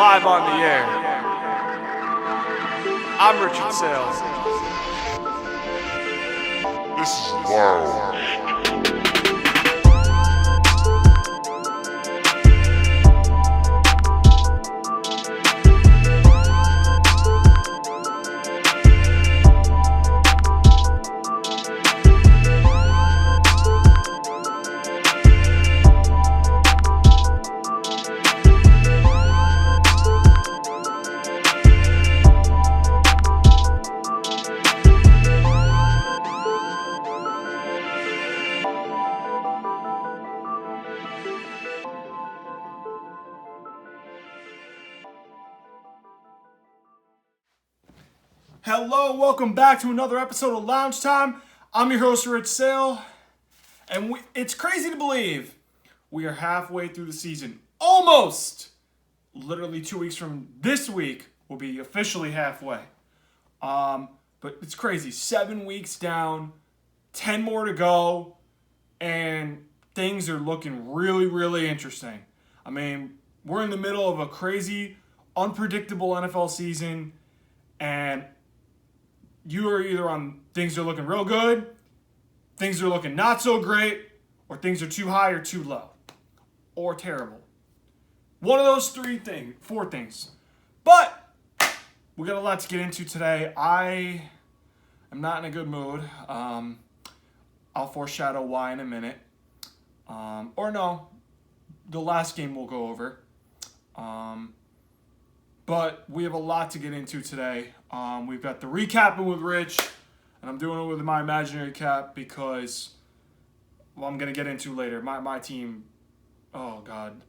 live on the air. I'm Richard Sales. This is wild. Hello, welcome back to another episode of Lounge Time. I'm your host, Rich Sale, and it's crazy to believe we are halfway through the season. Almost! Literally 2 weeks from this week, we'll be officially halfway. But it's crazy. 7 weeks down, 10 more to go, and things are looking really, really interesting. I mean, we're in the middle of a crazy, unpredictable NFL season, and you are either on things are looking real good, things are looking not so great, or things are too high or too low, or terrible. One of those four things. But we got a lot to get into today. I am not in a good mood. I'll foreshadow why in a minute. Or no, the last game we'll go over. But we have a lot to get into today. We've got the recapping with Rich, and I'm doing it with my imaginary cap because, well, I'm going to get into later. My team, oh, God.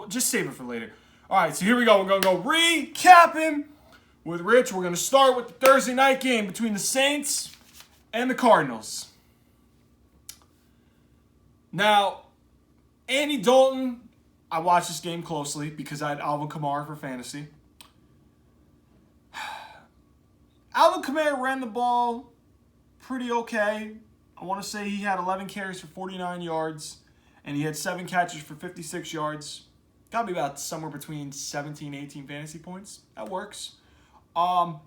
Just save it for later. All right, so here we go. We're going to go recapping with Rich. We're going to start with the Thursday night game between the Saints and the Cardinals. Now, Andy Dalton, I watched this game closely because I had Alvin Kamara for fantasy. Alvin Kamara ran the ball pretty okay. I want to say he had 11 carries for 49 yards, and he had 7 catches for 56 yards. Got to be about somewhere between 17 and 18 fantasy points. That works. But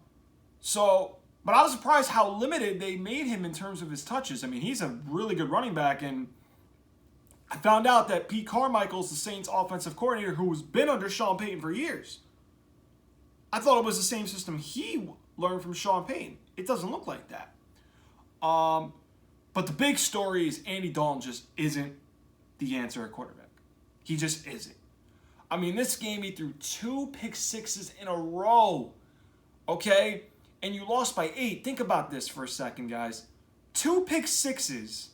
I was surprised how limited they made him in terms of his touches. I mean, he's a really good running back, and I found out that Pete Carmichael's the Saints offensive coordinator who's been under Sean Payton for years. I thought it was the same system he learned from Sean Payton. It doesn't look like that. But the big story is Andy Dalton just isn't the answer at quarterback. He just isn't. I mean, this game he threw 2 pick sixes in a row. Okay? And you lost by 8. Think about this for a second, guys. 2 pick sixes,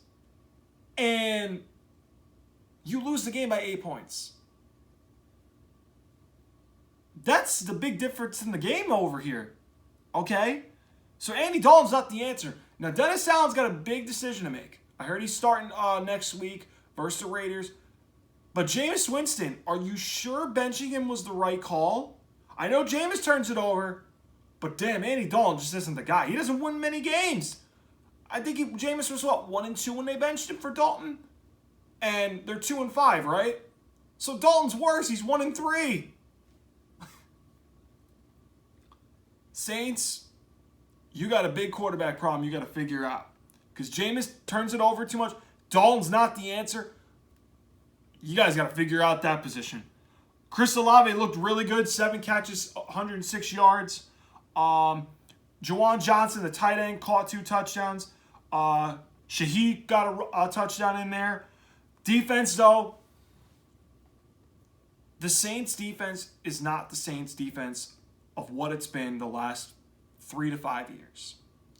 and you lose the game by 8 points. That's the big difference in the game over here. Okay? So Andy Dalton's not the answer. Now, Dennis Allen's got a big decision to make. I heard he's starting next week versus the Raiders. But Jameis Winston, are you sure benching him was the right call? I know Jameis turns it over, but damn, Andy Dalton just isn't the guy. He doesn't win many games. I think Jameis was, 1-2 when they benched him for Dalton? And they're 2-5, right? So Dalton's worse. He's 1-3. Saints, you got a big quarterback problem you got to figure out. Because Jameis turns it over too much. Dalton's not the answer. You guys got to figure out that position. Chris Olave looked really good. 7 catches, 106 yards. Jawan Johnson, the tight end, caught 2 touchdowns. Shaheed got a touchdown in there. Defense, though, the Saints defense is not the Saints defense of what it's been the last 3 to 5 years.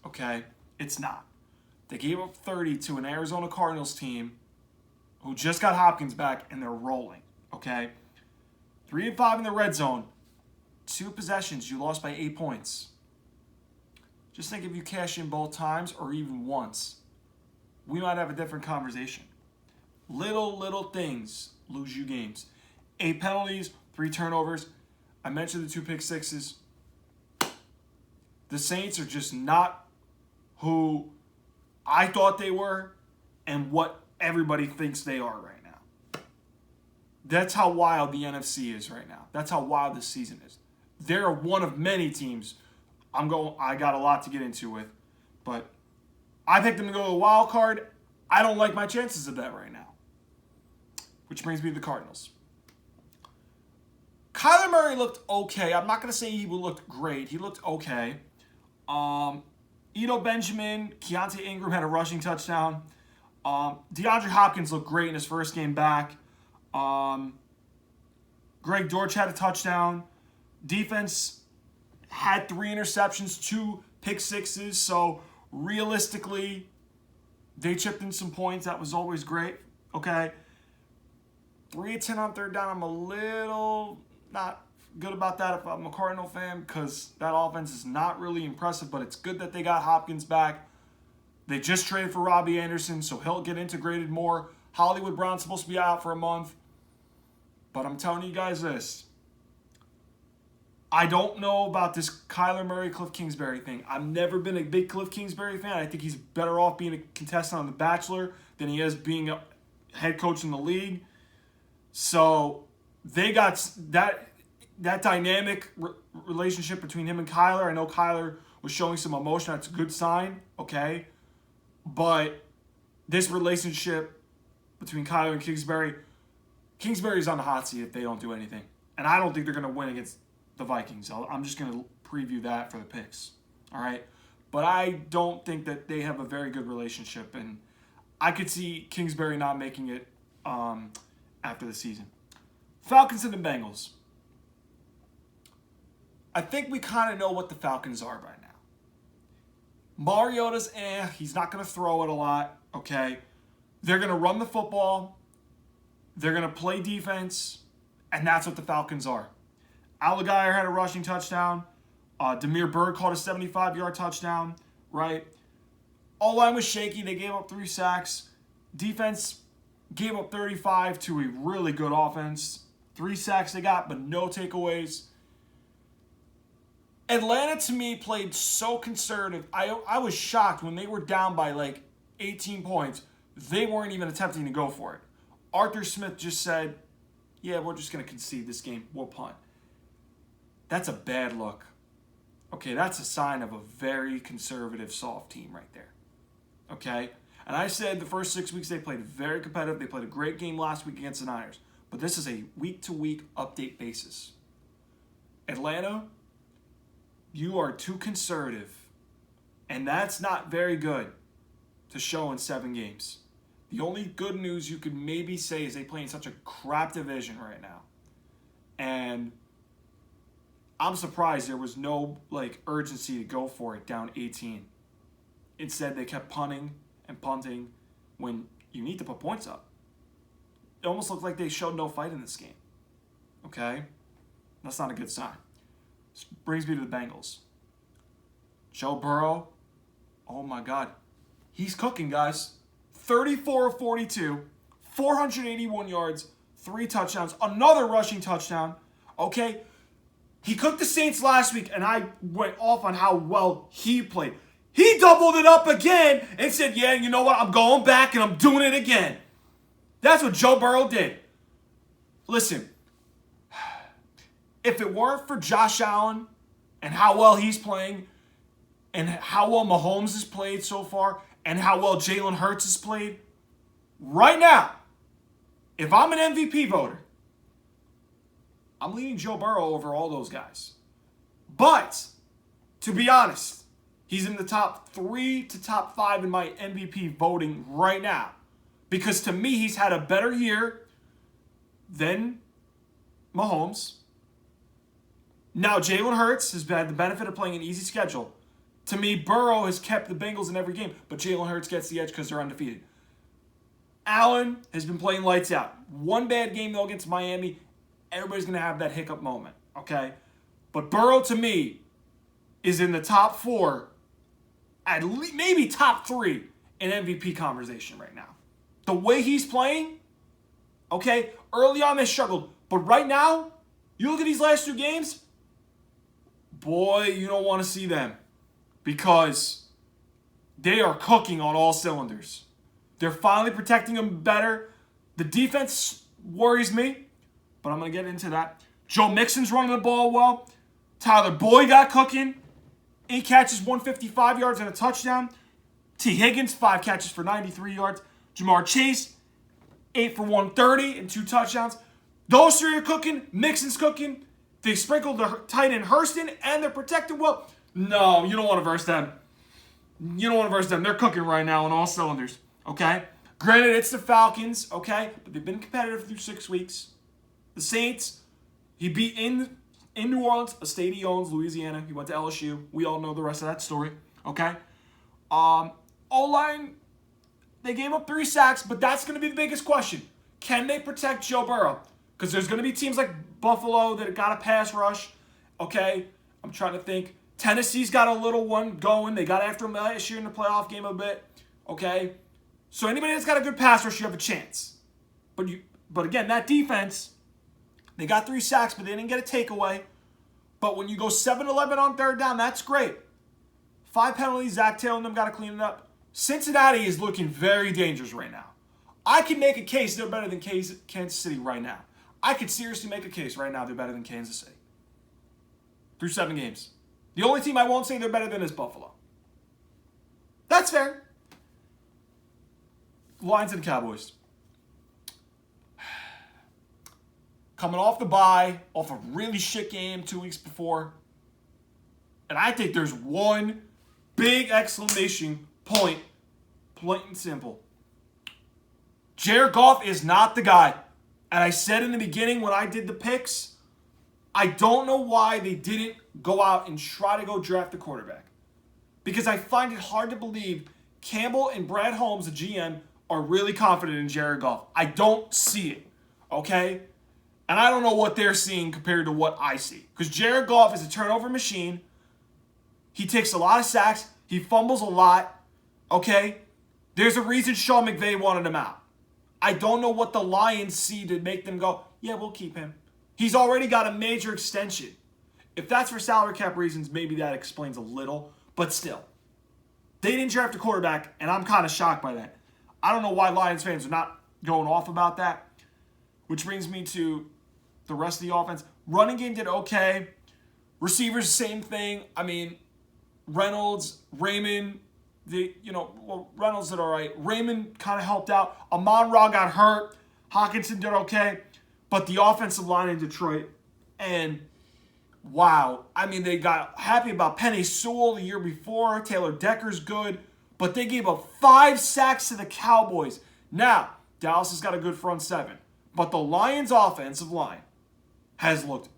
Okay? It's not. They gave up 30 to an Arizona Cardinals team who just got Hopkins back, and they're rolling. Okay? 3-5 in the red zone. 2 possessions. You lost by 8 points. Just think if you cash in both times or even once, we might have a different conversation. Little things lose you games. 8 penalties, 3 turnovers. I mentioned the 2 pick sixes. The Saints are just not who I thought they were and what everybody thinks they are right now. That's how wild the NFC is right now. That's how wild this season is. They're one of many teams. I got a lot to get into with, but I picked them to go to the wild card. I don't like my chances of that right now. Which brings me to the Cardinals. Kyler Murray looked okay. I'm not going to say he looked great. He looked okay. Eno Benjamin, Keontae Ingram had a rushing touchdown. DeAndre Hopkins looked great in his first game back. Greg Dortch had a touchdown. Defense had 3 interceptions, 2 pick sixes. So realistically, they chipped in some points. That was always great. Okay. 3 of 10 on third down. I'm a little not good about that if I'm a Cardinal fan because that offense is not really impressive, but it's good that they got Hopkins back. They just traded for Robbie Anderson, so he'll get integrated more. Hollywood Brown's supposed to be out for a month. But I'm telling you guys this. I don't know about this Kyler Murray, Cliff Kingsbury thing. I've never been a big Cliff Kingsbury fan. I think he's better off being a contestant on The Bachelor than he is being a head coach in the league. So they got that dynamic relationship between him and Kyler. I know Kyler was showing some emotion. That's a good sign, okay? But this relationship between Kyler and Kingsbury's on the hot seat if they don't do anything. And I don't think they're going to win against the Vikings. I'm just going to preview that for the picks, all right? But I don't think that they have a very good relationship, and I could see Kingsbury not making it after the season. Falcons and the Bengals. I think we kind of know what the Falcons are by now. Mariota's he's not going to throw it a lot, okay? They're going to run the football. They're going to play defense, and that's what the Falcons are. Alligator had a rushing touchdown. Demir Bird caught a 75-yard touchdown, right? O-line was shaky. They gave up 3 sacks. Defense gave up 35 to a really good offense. 3 sacks they got, but no takeaways. Atlanta, to me, played so conservative. I was shocked when they were down by like 18 points. They weren't even attempting to go for it. Arthur Smith just said, yeah, we're just going to concede this game. We'll punt. That's a bad look. Okay, that's a sign of a very conservative, soft team right there. Okay? And I said the first 6 weeks they played very competitive. They played a great game last week against the Niners. But this is a week-to-week update basis. Atlanta, you are too conservative. And that's not very good to show in 7 games. The only good news you could maybe say is they play in such a crap division right now. And I'm surprised there was no urgency to go for it down 18. Instead, they kept punting and punting when you need to put points up. It almost looked like they showed no fight in this game. Okay? That's not a good sign. This brings me to the Bengals. Joe Burrow, oh my God. He's cooking, guys. 34 of 42, 481 yards, 3 touchdowns, another rushing touchdown. Okay? He cooked the Saints last week, and I went off on how well he played. He doubled it up again and said, yeah, you know what? I'm going back, and I'm doing it again. That's what Joe Burrow did. Listen, if it weren't for Josh Allen and how well he's playing and how well Mahomes has played so far and how well Jalen Hurts has played, right now, if I'm an MVP voter, I'm leaning Joe Burrow over all those guys. But, to be honest, he's in the top 3 to top 5 in my MVP voting right now. Because to me, he's had a better year than Mahomes. Now, Jalen Hurts has had the benefit of playing an easy schedule. To me, Burrow has kept the Bengals in every game, but Jalen Hurts gets the edge because they're undefeated. Allen has been playing lights out. 1 bad game, though, against Miami. Everybody's going to have that hiccup moment, okay? But Burrow, to me, is in the top 4, at least maybe top 3 in MVP conversation right now. The way he's playing, okay, early on they struggled. But right now, you look at these last 2 games, boy, you don't want to see them. Because they are cooking on all cylinders. They're finally protecting them better. The defense worries me. but I'm going to get into that. Joe Mixon's running the ball well. Tyler Boyd got cooking. 8 catches, 155 yards, and a touchdown. T. Higgins, 5 catches for 93 yards. Jamar Chase, 8 for 130 and 2 touchdowns. Those three are cooking. Mixon's cooking. They sprinkled the tight end Hurston, and they're protected well. No, you don't want to verse them. You don't want to verse them. They're cooking right now on all cylinders, okay? Granted, it's the Falcons, okay? But they've been competitive through 6 weeks. The Saints, he beat in New Orleans, a state he owns, Louisiana. He went to LSU. We all know the rest of that story, okay? O-line, they gave up 3 sacks, but that's going to be the biggest question. Can they protect Joe Burrow? Because there's going to be teams like Buffalo that got a pass rush, okay? I'm trying to think. Tennessee's got a little one going. They got after him last year in the playoff game a bit, okay? So anybody that's got a good pass rush, you have a chance. But again, that defense, they got 3 sacks, but they didn't get a takeaway. But when you go 7-11 on third down, that's great. 5 penalties, Zach Taylor and them got to clean it up. Cincinnati is looking very dangerous right now. I can make a case they're better than Kansas City right now. I could seriously make a case right now they're better than Kansas City. Through 7 games. The only team I won't say they're better than is Buffalo. That's fair. Lions and Cowboys. Coming off the bye, off a really shit game 2 weeks before. And I think there's one big exclamation point, plain and simple. Jared Goff is not the guy. And I said in the beginning when I did the picks, I don't know why they didn't go out and try to go draft a quarterback. Because I find it hard to believe Campbell and Brad Holmes, the GM, are really confident in Jared Goff. I don't see it, okay? And I don't know what they're seeing compared to what I see. Because Jared Goff is a turnover machine. He takes a lot of sacks. He fumbles a lot, okay? There's a reason Sean McVay wanted him out. I don't know what the Lions see to make them go, yeah, we'll keep him. He's already got a major extension. If that's for salary cap reasons, maybe that explains a little. But still, they didn't draft a quarterback, and I'm kind of shocked by that. I don't know why Lions fans are not going off about that. Which brings me to the rest of the offense. Running game did okay. Receivers, same thing. I mean, Reynolds, Raymond, Reynolds did all right. Raymond kind of helped out. Amon-Ra got hurt. Hawkinson did okay. But the offensive line in Detroit, and wow. I mean, they got happy about Penei Sewell the year before. Taylor Decker's good. But they gave up 5 sacks to the Cowboys. Now, Dallas has got a good front 7. But the Lions' offensive line has looked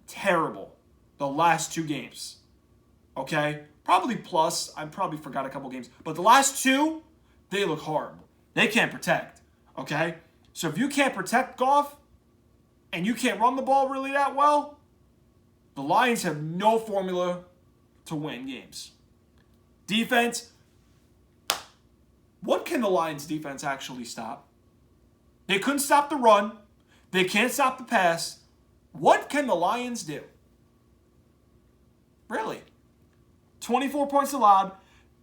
terrible the last 2 games. Okay? Probably plus. I probably forgot a couple games. But the last 2, they look horrible. They can't protect. Okay? So if you can't protect Goff and you can't run the ball really that well, the Lions have no formula to win games. Defense. What can the Lions defense actually stop? They couldn't stop the run. They can't stop the pass. What can the Lions do? Really? 24 points allowed.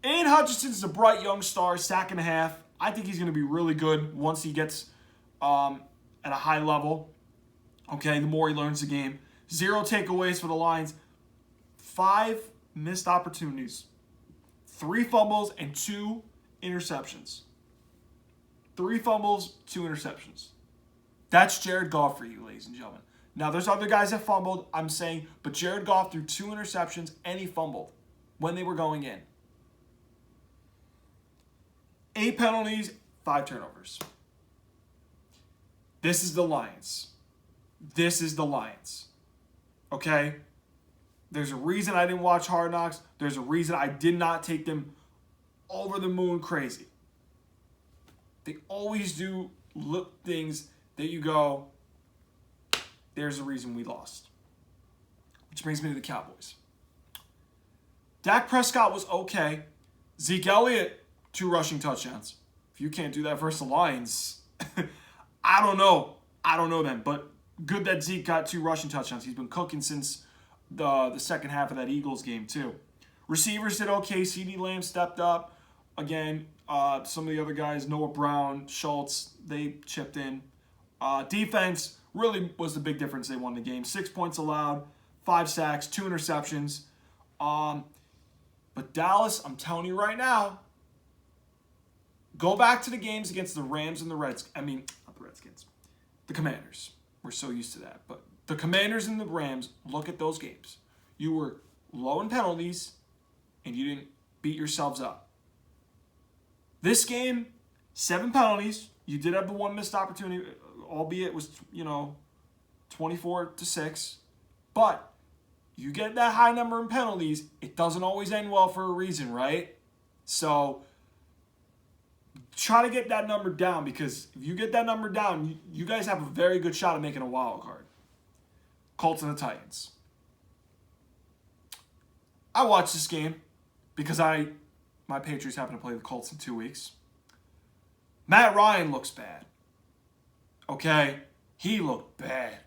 Aiden Hutchinson's a bright young star, sack and a half. I think he's going to be really good once he gets at a high level. Okay, the more he learns the game. 0 takeaways for the Lions. 5 missed opportunities. 3 fumbles and 2 interceptions. 3 fumbles, 2 interceptions. That's Jared Goff for you, ladies and gentlemen. Now, there's other guys that fumbled, I'm saying, but Jared Goff threw 2 interceptions and he fumbled when they were going in. 8 penalties, 5 turnovers. This is the Lions. This is the Lions. Okay? There's a reason I didn't watch Hard Knocks. There's a reason I did not take them over the moon crazy. They always do things that you go, there's a reason we lost. Which brings me to the Cowboys. Dak Prescott was okay. Zeke Elliott, 2 rushing touchdowns. If you can't do that versus the Lions, I don't know. I don't know then. But good that Zeke got 2 rushing touchdowns. He's been cooking since the second half of that Eagles game too. Receivers did okay. CeeDee Lamb stepped up. Again, some of the other guys, Noah Brown, Schultz, they chipped in. Defense, really was the big difference. They won the game. 6 points allowed, 5 sacks, 2 interceptions. But Dallas, I'm telling you right now, go back to the games against the Rams and the Redskins. I mean, not the Redskins. The Commanders. We're so used to that. But the Commanders and the Rams, look at those games. You were low in penalties, and you didn't beat yourselves up. This game, 7 penalties. You did have the one missed opportunity, albeit it was, 24-6. But you get that high number in penalties, it doesn't always end well for a reason, right? So try to get that number down, because if you get that number down, you guys have a very good shot at making a wild card. Colts and the Titans. I watched this game because my Patriots happen to play the Colts in 2 weeks. Matt Ryan looks bad. Okay? He looked bad.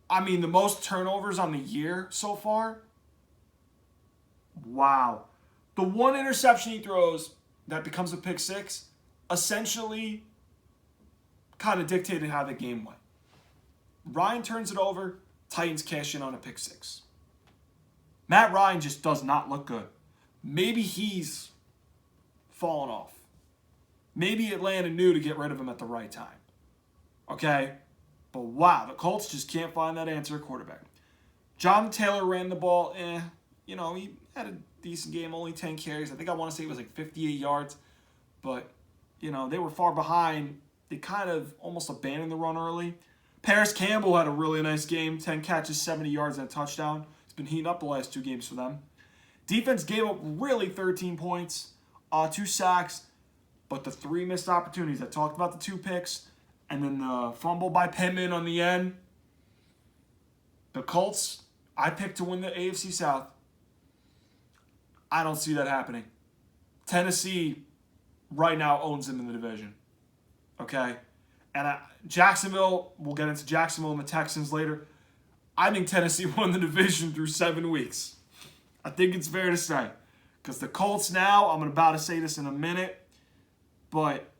I mean, the most turnovers on the year so far. Wow. The one interception he throws that becomes a pick six essentially kind of dictated how the game went. Ryan turns it over. Titans cash in on a pick six. Matt Ryan just does not look good. Maybe he's fallen off. Maybe Atlanta knew to get rid of him at the right time. Okay? But wow, the Colts just can't find that answer at quarterback. John Taylor ran the ball. He had a decent game, only 10 carries. I think I want to say it was like 58 yards. But, they were far behind. They kind of almost abandoned the run early. Paris Campbell had a really nice game. 10 catches, 70 yards, and a touchdown. He's been heating up the last 2 games for them. Defense gave up really 13 points, 2 sacks, but the 3 missed opportunities. I talked about the 2 picks, and then the fumble by Pittman on the end. The Colts, I picked to win the AFC South. I don't see that happening. Tennessee right now owns them in the division. Okay? And Jacksonville, we'll get into Jacksonville and the Texans later. I think Tennessee won the division through 7 weeks. I think it's fair to say. Because the Colts now, I'm about to say this in a minute, but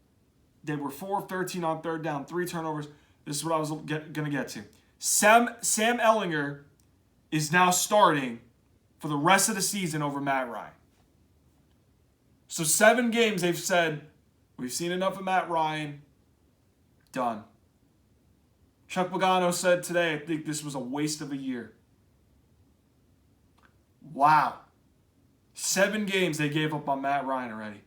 they were 4 of 13 on third down, 3 turnovers. This is what I was going to get to. Sam Ehlinger is now starting for the rest of the season over Matt Ryan. So 7 games they've said, we've seen enough of Matt Ryan. Done. Chuck Pagano said today, I think this was a waste of a year. Wow. 7 games they gave up on Matt Ryan already.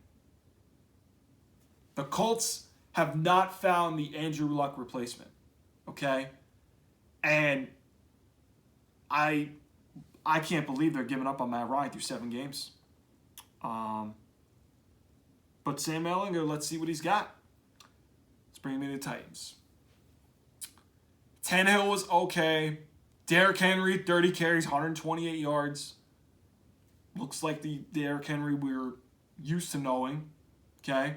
The Colts have not found the Andrew Luck replacement. Okay? And I can't believe they're giving up on Matt Ryan through 7 games. But Sam Ehlinger, let's see what he's got. Let's bring him into the Titans. Tannehill was okay. Derrick Henry, 30 carries, 128 yards. Looks like the Derrick Henry we're used to knowing. Okay?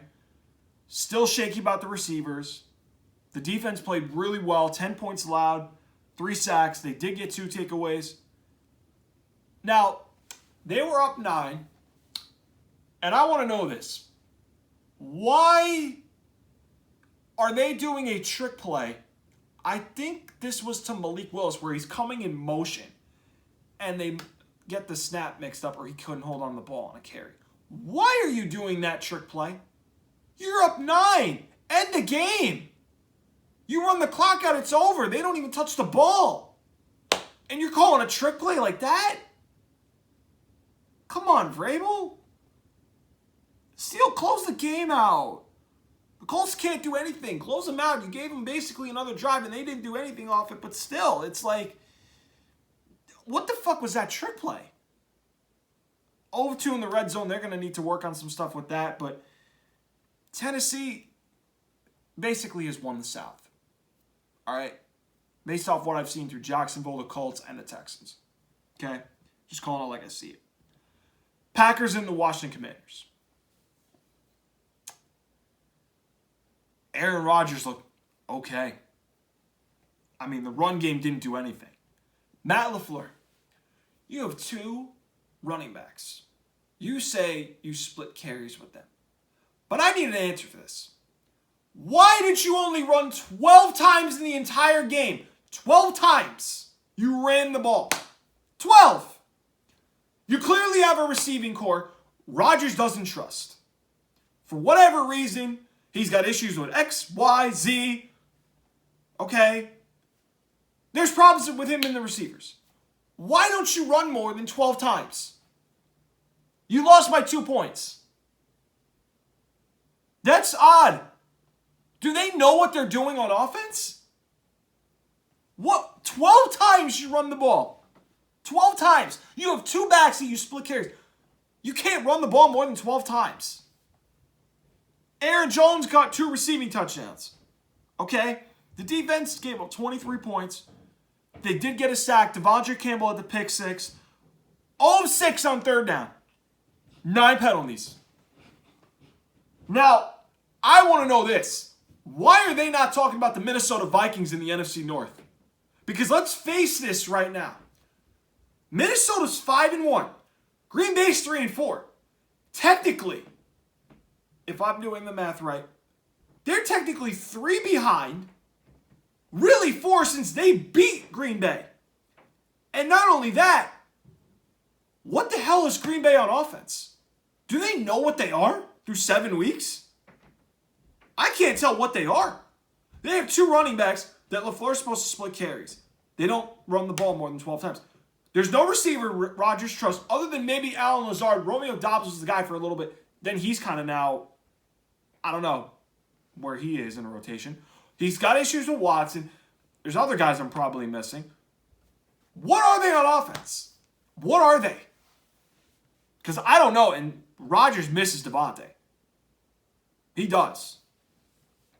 Still shaky about the receivers. The defense played really well. 10 points allowed. 3 sacks. They did get 2 takeaways. Now, they were up 9. And I want to know this. Why are they doing a trick play? I think this was to Malik Willis where he's coming in motion. And they get the snap mixed up or he couldn't hold on the ball on a carry. Why are you doing that trick play? You're up 9. End the game. You run the clock out, it's over. They don't even touch the ball. And you're calling a trick play like that? Come on, Vrabel. Still, close the game out. The Colts can't do anything. Close them out. You gave them basically another drive, and they didn't do anything off it. But still, it's like, what the fuck was that trick play? 0-2 in the red zone. They're going to need to work on some stuff with that. But Tennessee basically has won the South. All right? Based off what I've seen through Jacksonville, the Colts, and the Texans. Okay? Just calling it like I see it. Packers and the Washington Commanders. Aaron Rodgers looked okay. I mean, the run game didn't do anything. Matt LaFleur, you have 2 running backs. You say you split carries with them. But I need an answer for this. Why did you only run 12 times in the entire game? 12 times you ran the ball. 12! You clearly have a receiving core Rodgers doesn't trust. For whatever reason, he's got issues with X, Y, Z. Okay? There's problems with him and the receivers. Why don't you run more than 12 times? You lost by 2 points. That's odd. Do they know what they're doing on offense? What? 12 times you run the ball. 12 times. You have 2 backs that you split carries. You can't run the ball more than 12 times. Aaron Jones got 2 receiving touchdowns. Okay? The defense gave up 23 points. They did get a sack. Devondre Campbell had the pick 6. 0 of 6 on 3rd down. 9 penalties. Now, I want to know this. Why are they not talking about the Minnesota Vikings in the NFC North? Because let's face this right now. Minnesota's 5-1. Green Bay's 3-4. Technically, if I'm doing the math right, they're technically 3 behind. Really 4 since they beat Green Bay. And not only that, what the hell is Green Bay on offense? Do they know what they are through 7 weeks? I can't tell what they are. They have 2 running backs that LaFleur's supposed to split carries. They don't run the ball more than 12 times. There's no receiver Rodgers trusts other than maybe Allen Lazard. Romeo Dobbs was the guy for a little bit. Then he's kind of now, I don't know where he is in a rotation. He's got issues with Watson. There's other guys I'm probably missing. What are they on offense? What are they? Because I don't know, and Rodgers misses Devontae. He does.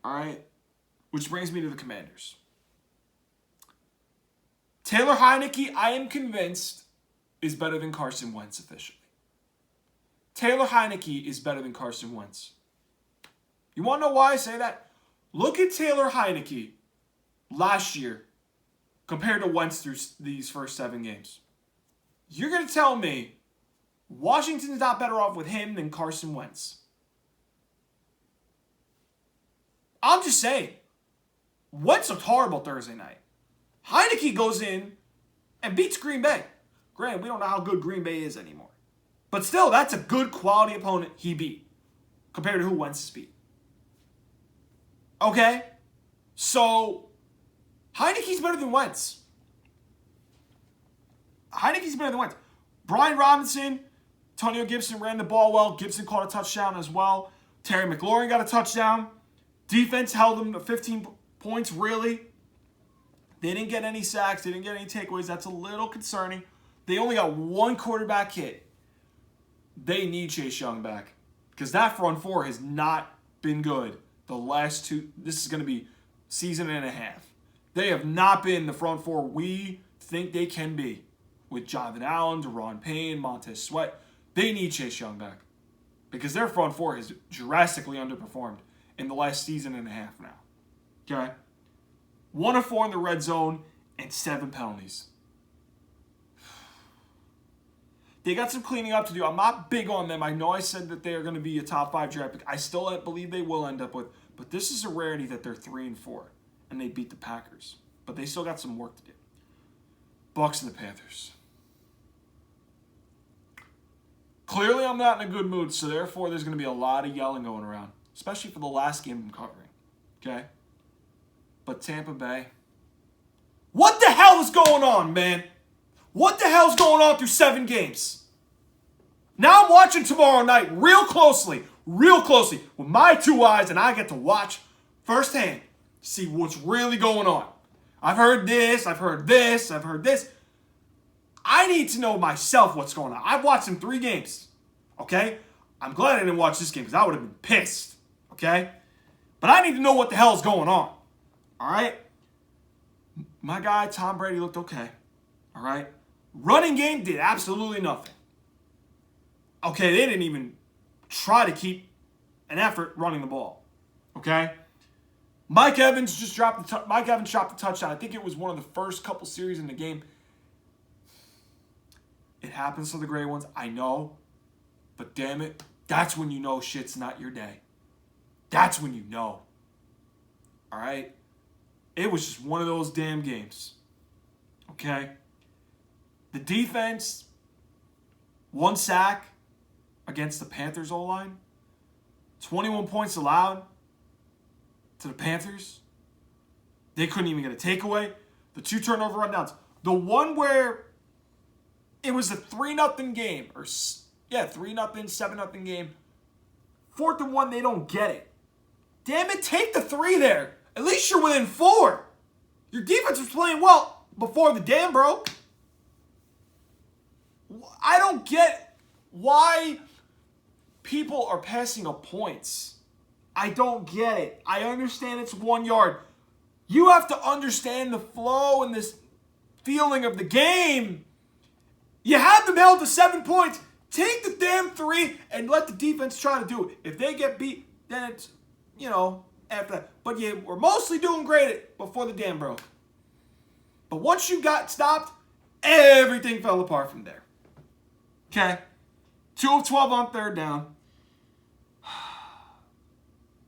All right? Which brings me to the Commanders. Taylor Heineke, I am convinced, is better than Carson Wentz officially. Taylor Heineke is better than Carson Wentz. You want to know why I say that? Look at Taylor Heineke last year compared to Wentz through these first 7 games. You're going to tell me Washington's not better off with him than Carson Wentz. I'm just saying. Wentz looked horrible Thursday night. Heineke goes in and beats Green Bay. Granted, we don't know how good Green Bay is anymore. But still, that's a good quality opponent he beat compared to who Wentz has beat. Okay? So, Heineke's better than Wentz. Heineke's better than Wentz. Brian Robinson, Antonio Gibson ran the ball well. Gibson caught a touchdown as well. Terry McLaurin got a touchdown. Defense held them to 15 points, really. They didn't get any sacks. They didn't get any takeaways. That's a little concerning. They only got 1 quarterback hit. They need Chase Young back. Because that front 4 has not been good the last 2. This is going to be season and a half. They have not been the front 4 we think they can be. With Jonathan Allen, Deron Payne, Montez Sweat. They need Chase Young back. Because their front 4 has drastically underperformed in the last season and a half now. Okay? 1 of 4 in the red zone and 7 penalties. They got some cleaning up to do. I'm not big on them. I know I said that they are going to be a top 5 draft pick. I still believe they will end up with. But this is a rarity that they're 3-4 and they beat the Packers. But they still got some work to do. Bucs and the Panthers. Clearly, I'm not in a good mood, so therefore there's going to be a lot of yelling going around, especially for the last game I'm covering. Okay? But Tampa Bay. What the hell is going on, man? What the hell's going on through 7 games? Now I'm watching tomorrow night real closely with my 2 eyes, and I get to watch firsthand, see what's really going on. I've heard this, I've heard this, I've heard this. I need to know myself what's going on. I've watched them 3 games, okay? I'm glad I didn't watch this game because I would have been pissed, okay? But I need to know what the hell is going on, all right? My guy, Tom Brady, looked okay, all right? Running game did absolutely nothing. Okay, they didn't even try to keep an effort running the ball, okay? Mike Evans dropped the touchdown. I think it was one of the first couple series in the game. It happens to the gray ones, I know. But damn it, that's when you know shit's not your day. That's when you know. All right? It was just one of those damn games. Okay? The defense, 1 sack against the Panthers O-line. 21 points allowed to the Panthers. They couldn't even get a takeaway. The 2 turnover rundowns. The one where it was a 3-0 game. 3-0, 7-0 game. 4th and 1, they don't get it. Damn it, take the 3 there. At least you're within 4. Your defense was playing well before the dam broke. I don't get why people are passing up points. I don't get it. I understand it's 1 yard. You have to understand the flow and this feeling of the game. You have them held to 7 points. Take the damn 3 and let the defense try to do it. If they get beat, then it's, after that. But you were mostly doing great before the dam broke. But once you got stopped, everything fell apart from there. Okay? 2 of 12 on 3rd down.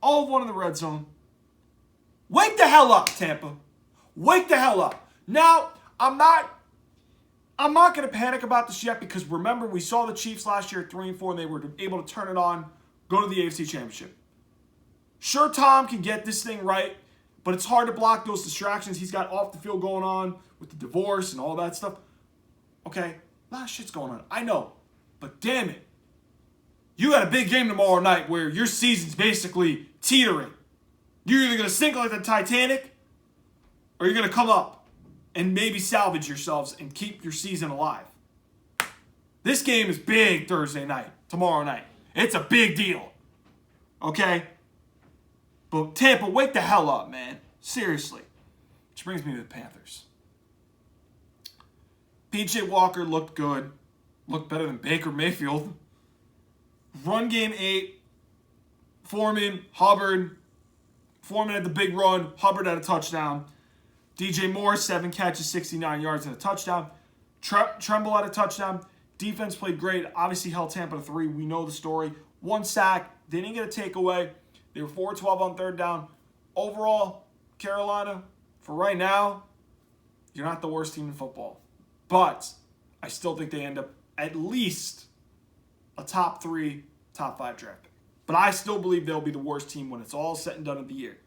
All of 1 in the red zone. Wake the hell up, Tampa. Wake the hell up. Now, I'm not going to panic about this yet because remember, we saw the Chiefs last year at 3-4 and they were able to turn it on, go to the AFC Championship. Sure, Tom can get this thing right, but it's hard to block those distractions he's got off the field going on with the divorce and all that stuff. Okay, a lot of shit's going on. I know, but damn it. You got a big game tomorrow night where your season's basically teetering. You're either going to sink like the Titanic or you're going to come up and maybe salvage yourselves and keep your season alive. This game is big Thursday night, tomorrow night. It's a big deal. Okay? But Tampa, wake the hell up, man. Seriously. Which brings me to the Panthers. P.J. Walker looked good. Looked better than Baker Mayfield. Run game 8. Foreman, Hubbard. Foreman had the big run. Hubbard had a touchdown. DJ Moore, 7 catches, 69 yards and a touchdown. Tremble had a touchdown. Defense played great. Obviously held Tampa to 3. We know the story. 1 sack. They didn't get a takeaway. They were 4-12 on 3rd down. Overall, Carolina, for right now, you're not the worst team in football. But I still think they end up at least a top 3, top 5 draft pick. But I still believe they'll be the worst team when it's all said and done at the year.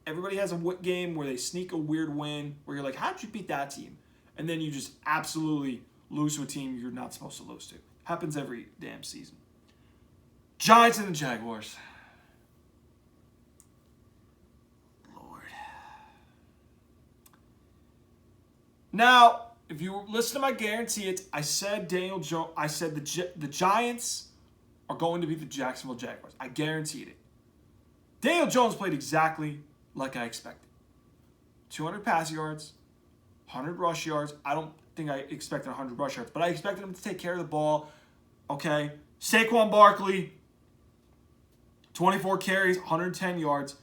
Everybody has a game where they sneak a weird win, where you're like, how did you beat that team? And then you just absolutely lose to a team you're not supposed to lose to. Happens every damn season. Giants and the Jaguars. Lord. Now, if you listen to my guarantee it, I said Daniel Jones. I said the Giants are going to be the Jacksonville Jaguars. I guaranteed it. Daniel Jones played exactly like I expected. 200 pass yards, 100 rush yards. I don't think I expected 100 rush yards, but I expected him to take care of the ball. Okay. Saquon Barkley, 24 carries, 110 yards.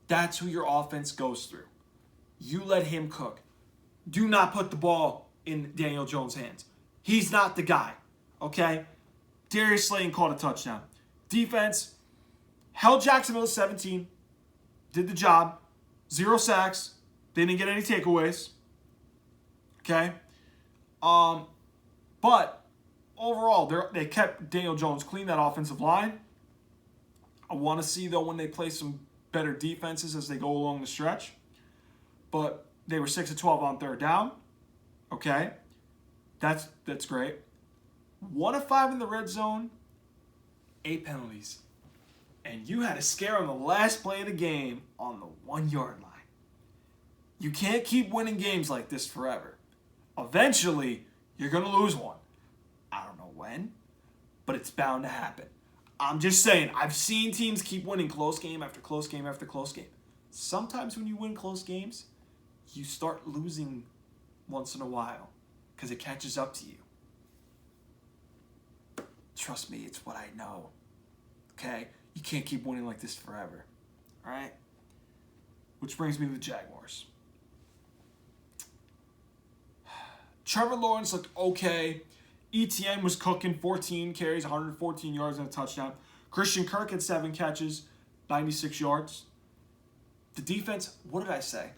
That's who your offense goes through. You let him cook. Do not put the ball in Daniel Jones' hands. He's not the guy. Okay? Darius Slayton caught a touchdown. Defense held Jacksonville to 17. Did the job. 0 sacks. They didn't get any takeaways. Okay? But overall, they kept Daniel Jones clean, that offensive line. I want to see, though, when they play some better defenses as they go along the stretch. But they were 6 of 12 on 3rd down. Okay? That's great. 1 of 5 in the red zone. 8 penalties. And you had a scare on the last play of the game on the 1-yard line. You can't keep winning games like this forever. Eventually, you're going to lose one. I don't know when, but it's bound to happen. I'm just saying, I've seen teams keep winning close game after close game after close game. Sometimes when you win close games, you start losing once in a while because it catches up to you. Trust me, it's what I know. Okay? You can't keep winning like this forever. All right? Which brings me to the Jaguars. Trevor Lawrence looked okay. ETN was cooking, 14 carries, 114 yards and a touchdown. Christian Kirk had 7 catches, 96 yards. the defense, what did I say?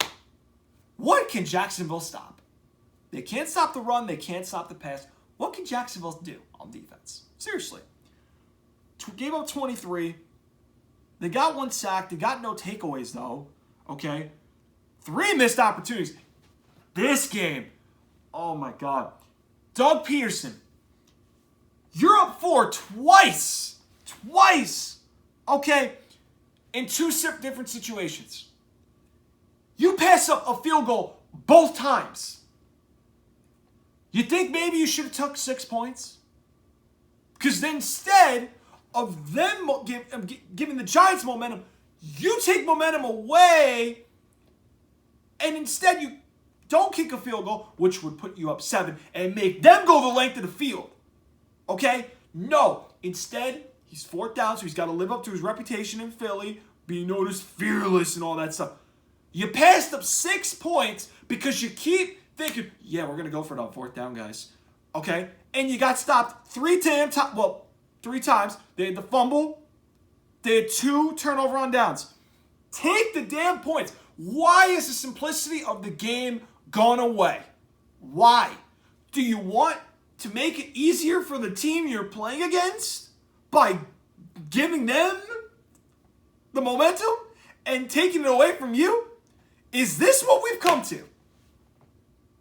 What can Jacksonville stop? They can't stop the run. They can't stop the pass. What can Jacksonville do on defense? Seriously. Gave up 23. They got 1 sack. They got no takeaways, though. Okay? 3 missed opportunities. This game, oh my God. Doug Peterson, you're up 4 twice. Twice. Okay? In 2 different situations. You pass up a field goal both times. You think maybe you should have took 6 points? Because instead of them giving the Giants momentum, you take momentum away, and instead you don't kick a field goal, which would put you up 7, and make them go the length of the field. Okay? No. Instead, he's 4th down, so he's got to live up to his reputation in Philly, being known as fearless and all that stuff. You passed up 6 points because you keep thinking, yeah, we're going to go for it on 4th down, guys. Okay? And you got stopped 3 times. They had the fumble. They had 2 turnover on downs. Take the damn points. Why is the simplicity of the game gone away? Why? Do you want to make it easier for the team you're playing against by giving them the momentum and taking it away from you? Is this what we've come to?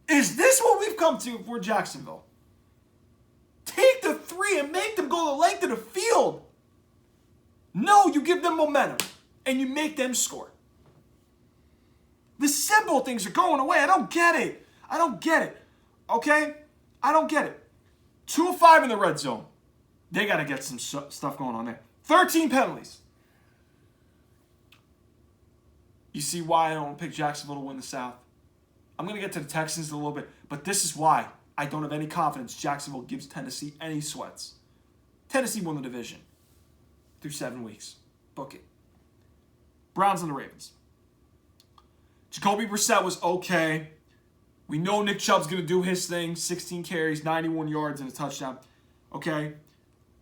Is this what we've come to for Jacksonville? Take the 3 and make them go the length of the field. No, you give them momentum and you make them score. The simple things are going away. I don't get it. Okay? I don't get it. 2 of 5 in the red zone. They got to get some stuff going on there. 13 penalties. You see why I don't pick Jacksonville to win the South? I'm going to get to the Texans in a little bit, but this is why I don't have any confidence Jacksonville gives Tennessee any sweats. Tennessee won the division through 7 weeks. Book it. Browns and the Ravens. Jacoby Brissett was okay. We know Nick Chubb's going to do his thing. 16 carries, 91 yards, and a touchdown. Okay.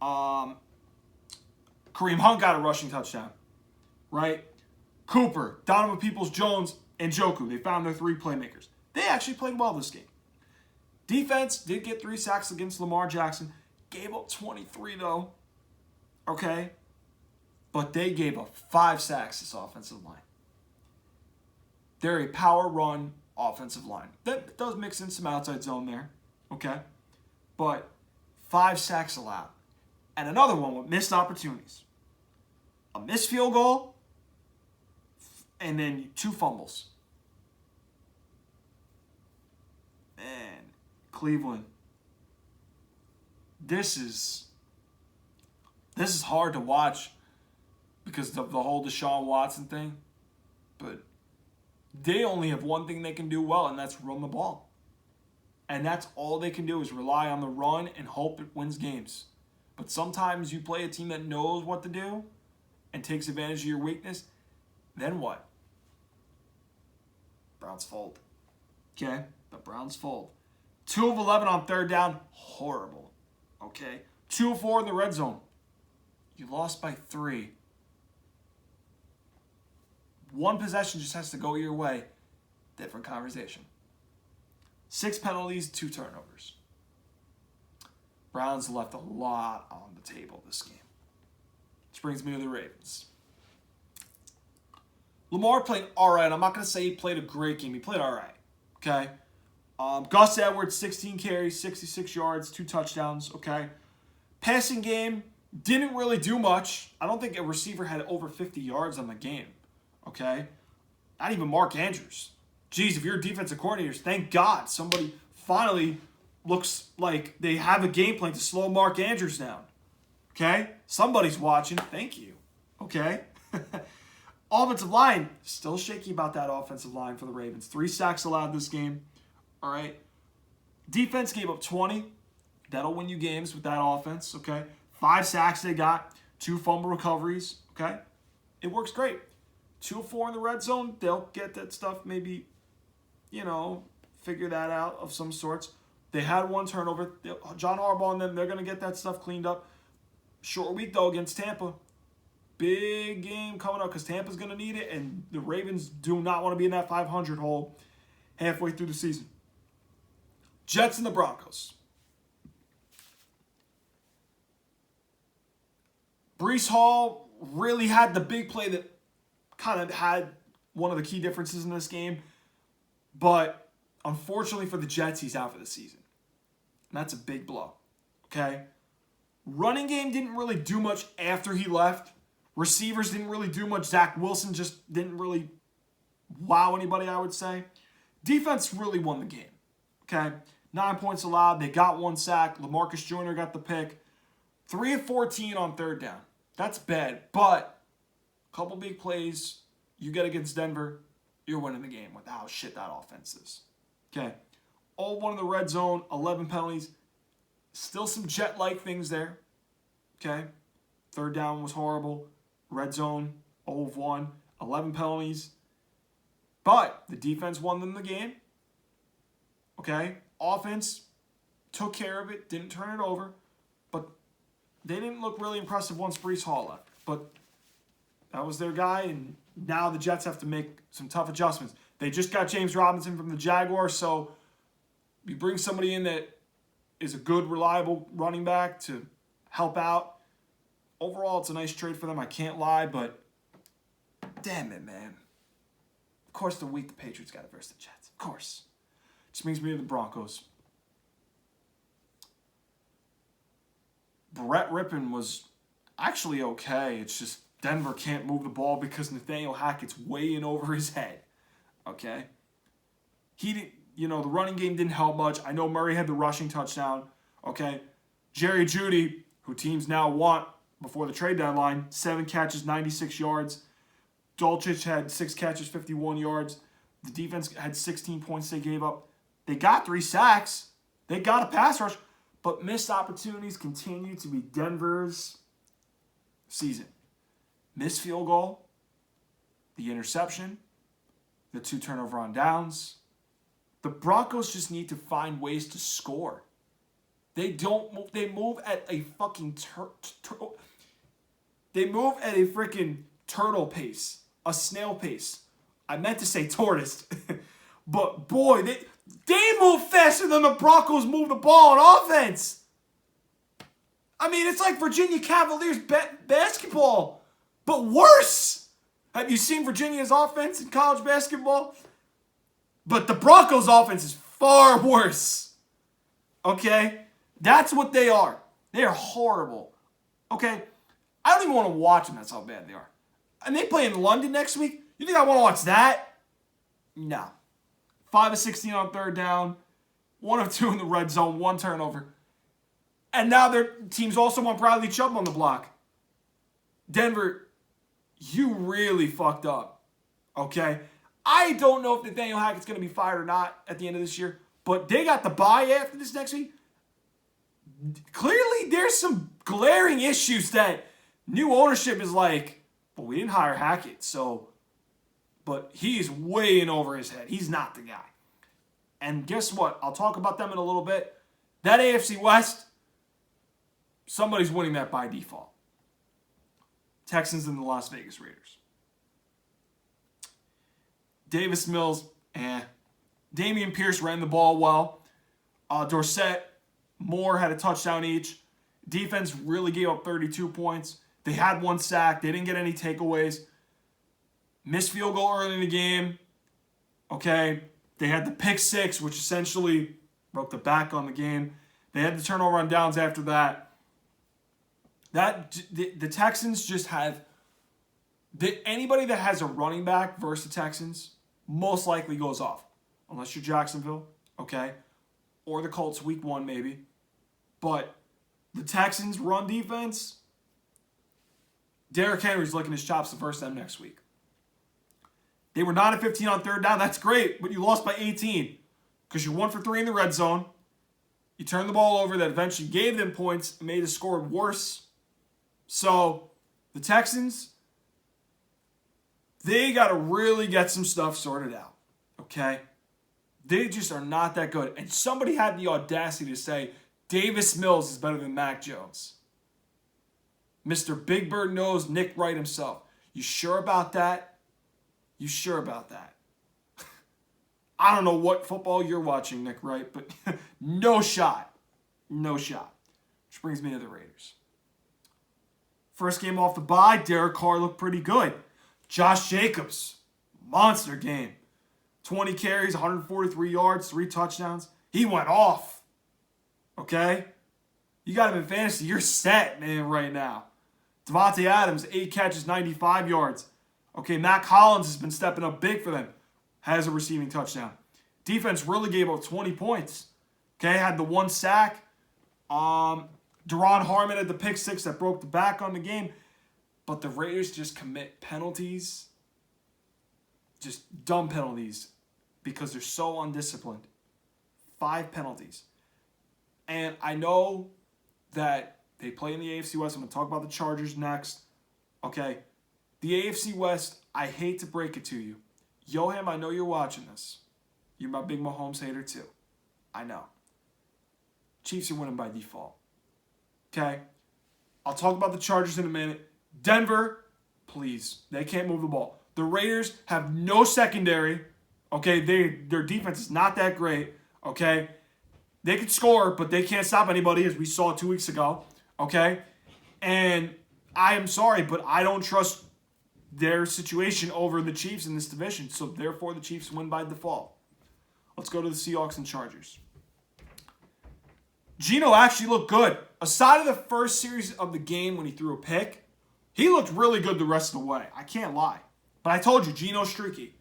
Kareem Hunt got a rushing touchdown. Right? Cooper, Donovan Peoples-Jones, and Njoku. They found their 3 playmakers. They actually played well this game. Defense did get 3 sacks against Lamar Jackson. Gave up 23, though. Okay? But they gave up 5 sacks, this offensive line. They're a power run offensive line. That does mix in some outside zone there. Okay? But 5 sacks allowed. And another one with missed opportunities. A missed field goal, and then 2 fumbles. Man, Cleveland. This is hard to watch because of the whole Deshaun Watson thing. But they only have one thing they can do well, and that's run the ball. And that's all they can do is rely on the run and hope it wins games. But sometimes you play a team that knows what to do and takes advantage of your weakness, then what? Browns fold. Okay? The Browns fold. 2 of 11 on 3rd down. Horrible. Okay? 2 of 4 in the red zone. You lost by 3. One possession just has to go your way. Different conversation. 6 penalties, 2 turnovers. Browns left a lot on the table this game. Which brings me to the Ravens. Lamar played all right. I'm not going to say he played a great game. He played all right. Okay? Gus Edwards, 16 carries, 66 yards, 2 touchdowns. Okay? Passing game, didn't really do much. I don't think a receiver had over 50 yards on the game. Okay? Not even Mark Andrews. Geez, if you're defensive coordinators, thank God somebody finally looks like they have a game plan to slow Mark Andrews down. Okay? Somebody's watching. Thank you. Okay? Offensive line, still shaky about that offensive line for the Ravens. 3 sacks allowed this game. All right? Defense gave up 20. That'll win you games with that offense. Okay? 5 sacks they got. 2 fumble recoveries. Okay? It works great. 2 of 4 in the red zone. They'll get that stuff maybe, figure that out of some sorts. They had 1 turnover. John Harbaugh and them, they're going to get that stuff cleaned up. Short week, though, against Tampa. big game coming up because Tampa's going to need it, and the Ravens do not want to be in that 500 hole halfway through the season. Jets and the Broncos. Breece Hall really had the big play that kind of had one of the key differences in this game. But unfortunately for the Jets, he's out for the season. And that's a big blow. Okay? Running game didn't really do much after he left. Receivers didn't really do much. Zach Wilson just didn't really wow anybody, I would say. Defense really won the game. Okay? 9 points allowed. They got 1 sack. LaMarcus Joyner got the pick. 3 of 14 on third down. That's bad. But a couple big plays you get against Denver, you're winning the game with how shit that offense is. Okay? All one in the red zone. 11 penalties. Still some Jet-like things there. Okay? Third down was horrible. Red zone, 0 of 1. 11 penalties. But the defense won them the game. Okay? Offense took care of it, didn't turn it over. But they didn't look really impressive once Breece Hall left. But that was their guy, and now the Jets have to make some tough adjustments. They just got James Robinson from the Jaguars, so you bring somebody in that is a good, reliable running back to help out. Overall, it's a nice trade for them, I can't lie, but damn it, man. Of course, the week the Patriots got it versus the Jets. Of course. Which brings me to the Broncos. Brett Rippon was actually okay. It's just Denver can't move the ball because Nathaniel Hackett's way in over his head. Okay? The running game didn't help much. I know Murray had the rushing touchdown. Okay? Jerry Jeudy, who teams now want before the trade deadline, 7 catches, 96 yards. Dolchich had 6 catches, 51 yards. The defense had 16 points they gave up. They got 3 sacks. They got a pass rush. But missed opportunities continue to be Denver's season. Missed field goal, the interception, the 2 turnover on downs. The Broncos just need to find ways to score. They don't move. They move at a fucking they move at a freaking turtle pace, a snail pace. I meant to say tortoise, but boy, they move faster than the Broncos move the ball on offense. I mean, it's like Virginia Cavaliers basketball, but worse. Have you seen Virginia's offense in college basketball? But the Broncos' offense is far worse. Okay? That's what they are. They are horrible. Okay? I don't even want to watch them. That's how bad they are. And they play in London next week. You think I want to watch that? No. 5 of 16 on third down. 1 of 2 in the red zone. 1 turnover. And now their teams also want Bradley Chubb on the block. Denver, you really fucked up. Okay? I don't know if Nathaniel Hackett's going to be fired or not at the end of this year. But they got the bye after this next week. Clearly, there's some glaring issues that new ownership is like, well, we didn't hire Hackett, so... But he's way in over his head. He's not the guy. And guess what? I'll talk about them in a little bit. That AFC West, somebody's winning that by default. Texans and the Las Vegas Raiders. Davis Mills, Damian Pierce ran the ball well. Dorsett, Moore had a touchdown each. Defense really gave up 32 points. They had 1 sack. They didn't get any takeaways. Missed field goal early in the game. Okay. They had the pick 6, which essentially broke the back on the game. They had the turnover on downs after that. The Texans just have... Anybody that has a running back versus the Texans most likely goes off. Unless you're Jacksonville, okay? Or the Colts week 1 maybe. But the Texans' run defense, Derrick Henry's licking his chops to verse them next week. They were 9 of 15 on third down. That's great, but you lost by 18 because you're 1 for 3 in the red zone. You turned the ball over that eventually gave them points and made the score worse. So the Texans, they got to really get some stuff sorted out, okay? They just are not that good. And somebody had the audacity to say Davis Mills is better than Mac Jones. Mr. Big Bird Nose, Nick Wright himself. You sure about that? You sure about that? I don't know what football you're watching, Nick Wright, but no shot. No shot. Which brings me to the Raiders. First game off the bye, Derek Carr looked pretty good. Josh Jacobs, monster game. 20 carries, 143 yards, 3 touchdowns. He went off. Okay? You got him in fantasy. You're set, man, right now. Devontae Adams, 8 catches, 95 yards. Okay, Matt Collins has been stepping up big for them. Has a receiving touchdown. Defense really gave up 20 points. Okay, had the 1 sack. Deron Harmon had the pick 6 that broke the back on the game. But the Raiders just commit penalties. Just dumb penalties. Because they're so undisciplined. 5 penalties. And I know that they play in the AFC West. I'm going to talk about the Chargers next. Okay. The AFC West, I hate to break it to you. Yoham, I know you're watching this. You're my big Mahomes hater too. I know. Chiefs are winning by default. Okay? I'll talk about the Chargers in a minute. Denver, please. They can't move the ball. The Raiders have no secondary. Okay? Their defense is not that great. Okay? They can score, but they can't stop anybody, as we saw 2 weeks ago. Okay? And I am sorry, but I don't trust their situation over the Chiefs in this division. So, therefore, the Chiefs win by default. Let's go to the Seahawks and Chargers. Geno actually looked good. Aside of the first series of the game when he threw a pick, he looked really good the rest of the way. I can't lie. But I told you, Geno's streaky.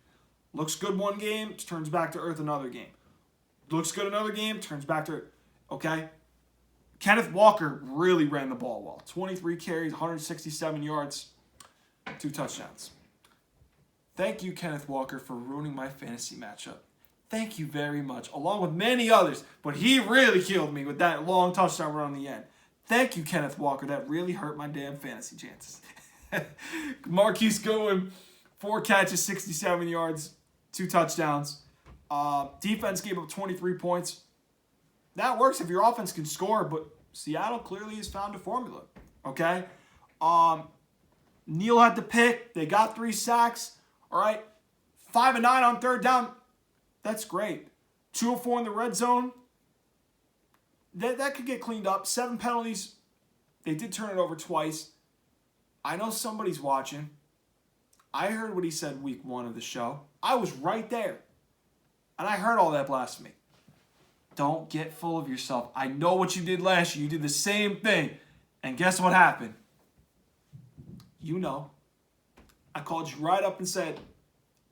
Looks good one game, turns back to earth another game. Looks good another game, turns back to earth. Okay? Kenneth Walker really ran the ball well. 23 carries, 167 yards, 2 touchdowns. Thank you, Kenneth Walker, for ruining my fantasy matchup. Thank you very much, along with many others. But he really killed me with that long touchdown run on the end. Thank you, Kenneth Walker. That really hurt my damn fantasy chances. Marquise Goodwin, 4 catches, 67 yards, 2 touchdowns. Defense gave up 23 points. That works if your offense can score, but Seattle clearly has found a formula. Okay? Neal had the pick. They got 3 sacks. All right? 5 and 9 on third down. That's great. 2 of 4 in the red zone. That could get cleaned up. 7 penalties. They did turn it over twice. I know somebody's watching. I heard what he said week 1 of the show. I was right there. And I heard all that blasphemy. Don't get full of yourself. I know what you did last year. You did the same thing. And guess what happened? You know. I called you right up and said,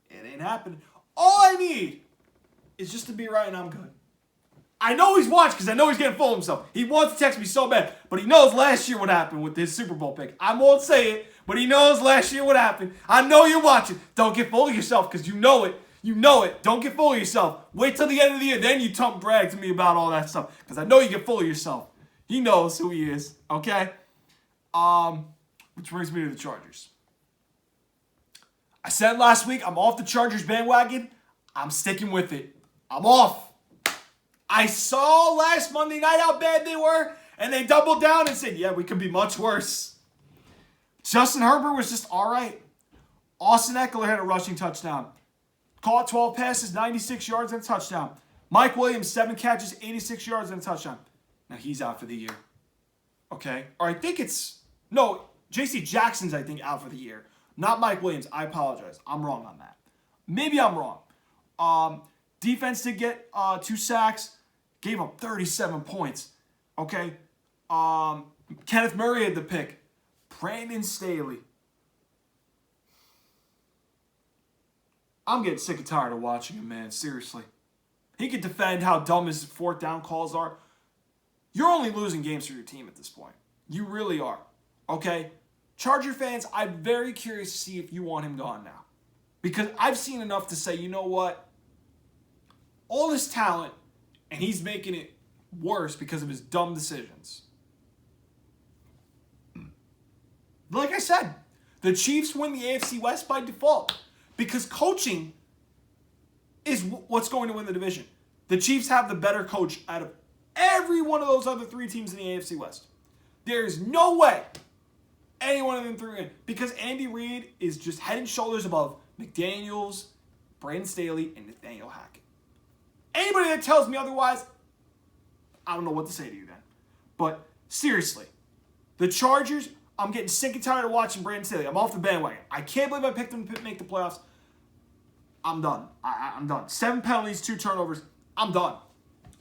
it ain't happening. All I need is just to be right and I'm good. I know he's watching because I know he's getting full of himself. He wants to text me so bad. But he knows last year what happened with his Super Bowl pick. I won't say it, but he knows last year what happened. I know you're watching. Don't get full of yourself because you know it. You know it. Don't get full of yourself. Wait till the end of the year. Then you brag to me about all that stuff. Because I know you get full of yourself. He knows who he is. Okay? Which brings me to the Chargers. I said last week, I'm off the Chargers bandwagon. I'm sticking with it. I'm off. I saw last Monday night how bad they were. And they doubled down and said, yeah, we could be much worse. Justin Herbert was just all right. Austin Eckler had a rushing touchdown. Caught 12 passes, 96 yards, and a touchdown. Mike Williams, 7 catches, 86 yards, and a touchdown. Now, he's out for the year. Okay? Or I think it's... No, J.C. Jackson's, I think, out for the year. Not Mike Williams. I apologize. I'm wrong on that. Maybe I'm wrong. Defense did get 2 sacks. Gave up 37 points. Okay? Kenneth Murray had the pick. Brandon Staley. I'm getting sick and tired of watching him, man. Seriously. He could defend how dumb his 4th down calls are. You're only losing games for your team at this point. You really are. Okay? Charger fans, I'm very curious to see if you want him gone now. Because I've seen enough to say, you know what? All this talent, and he's making it worse because of his dumb decisions. Like I said, the Chiefs win the AFC West by default. Because coaching is what's going to win the division. The Chiefs have the better coach out of every one of those other 3 teams in the AFC West. There is no way Any one of them three win. Because Andy Reid is just head and shoulders above McDaniels, Brandon Staley, and Nathaniel Hackett. Anybody that tells me otherwise, I don't know what to say to you then. But seriously, the Chargers, I'm getting sick and tired of watching Brandon Staley. I'm off the bandwagon. I can't believe I picked them to make the playoffs. I'm done. I'm done. 7 penalties, 2 turnovers. I'm done.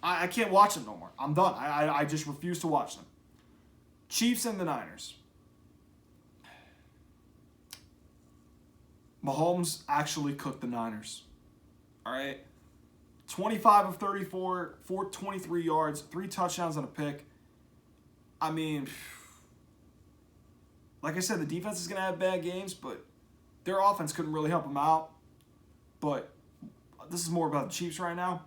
I can't watch them no more. I'm done. I just refuse to watch them. Chiefs and the Niners. Mahomes actually cooked the Niners. All right? 25 of 34, 423 yards, 3 touchdowns and a pick. I mean, like I said, the defense is going to have bad games, but their offense couldn't really help them out. But this is more about the Chiefs right now.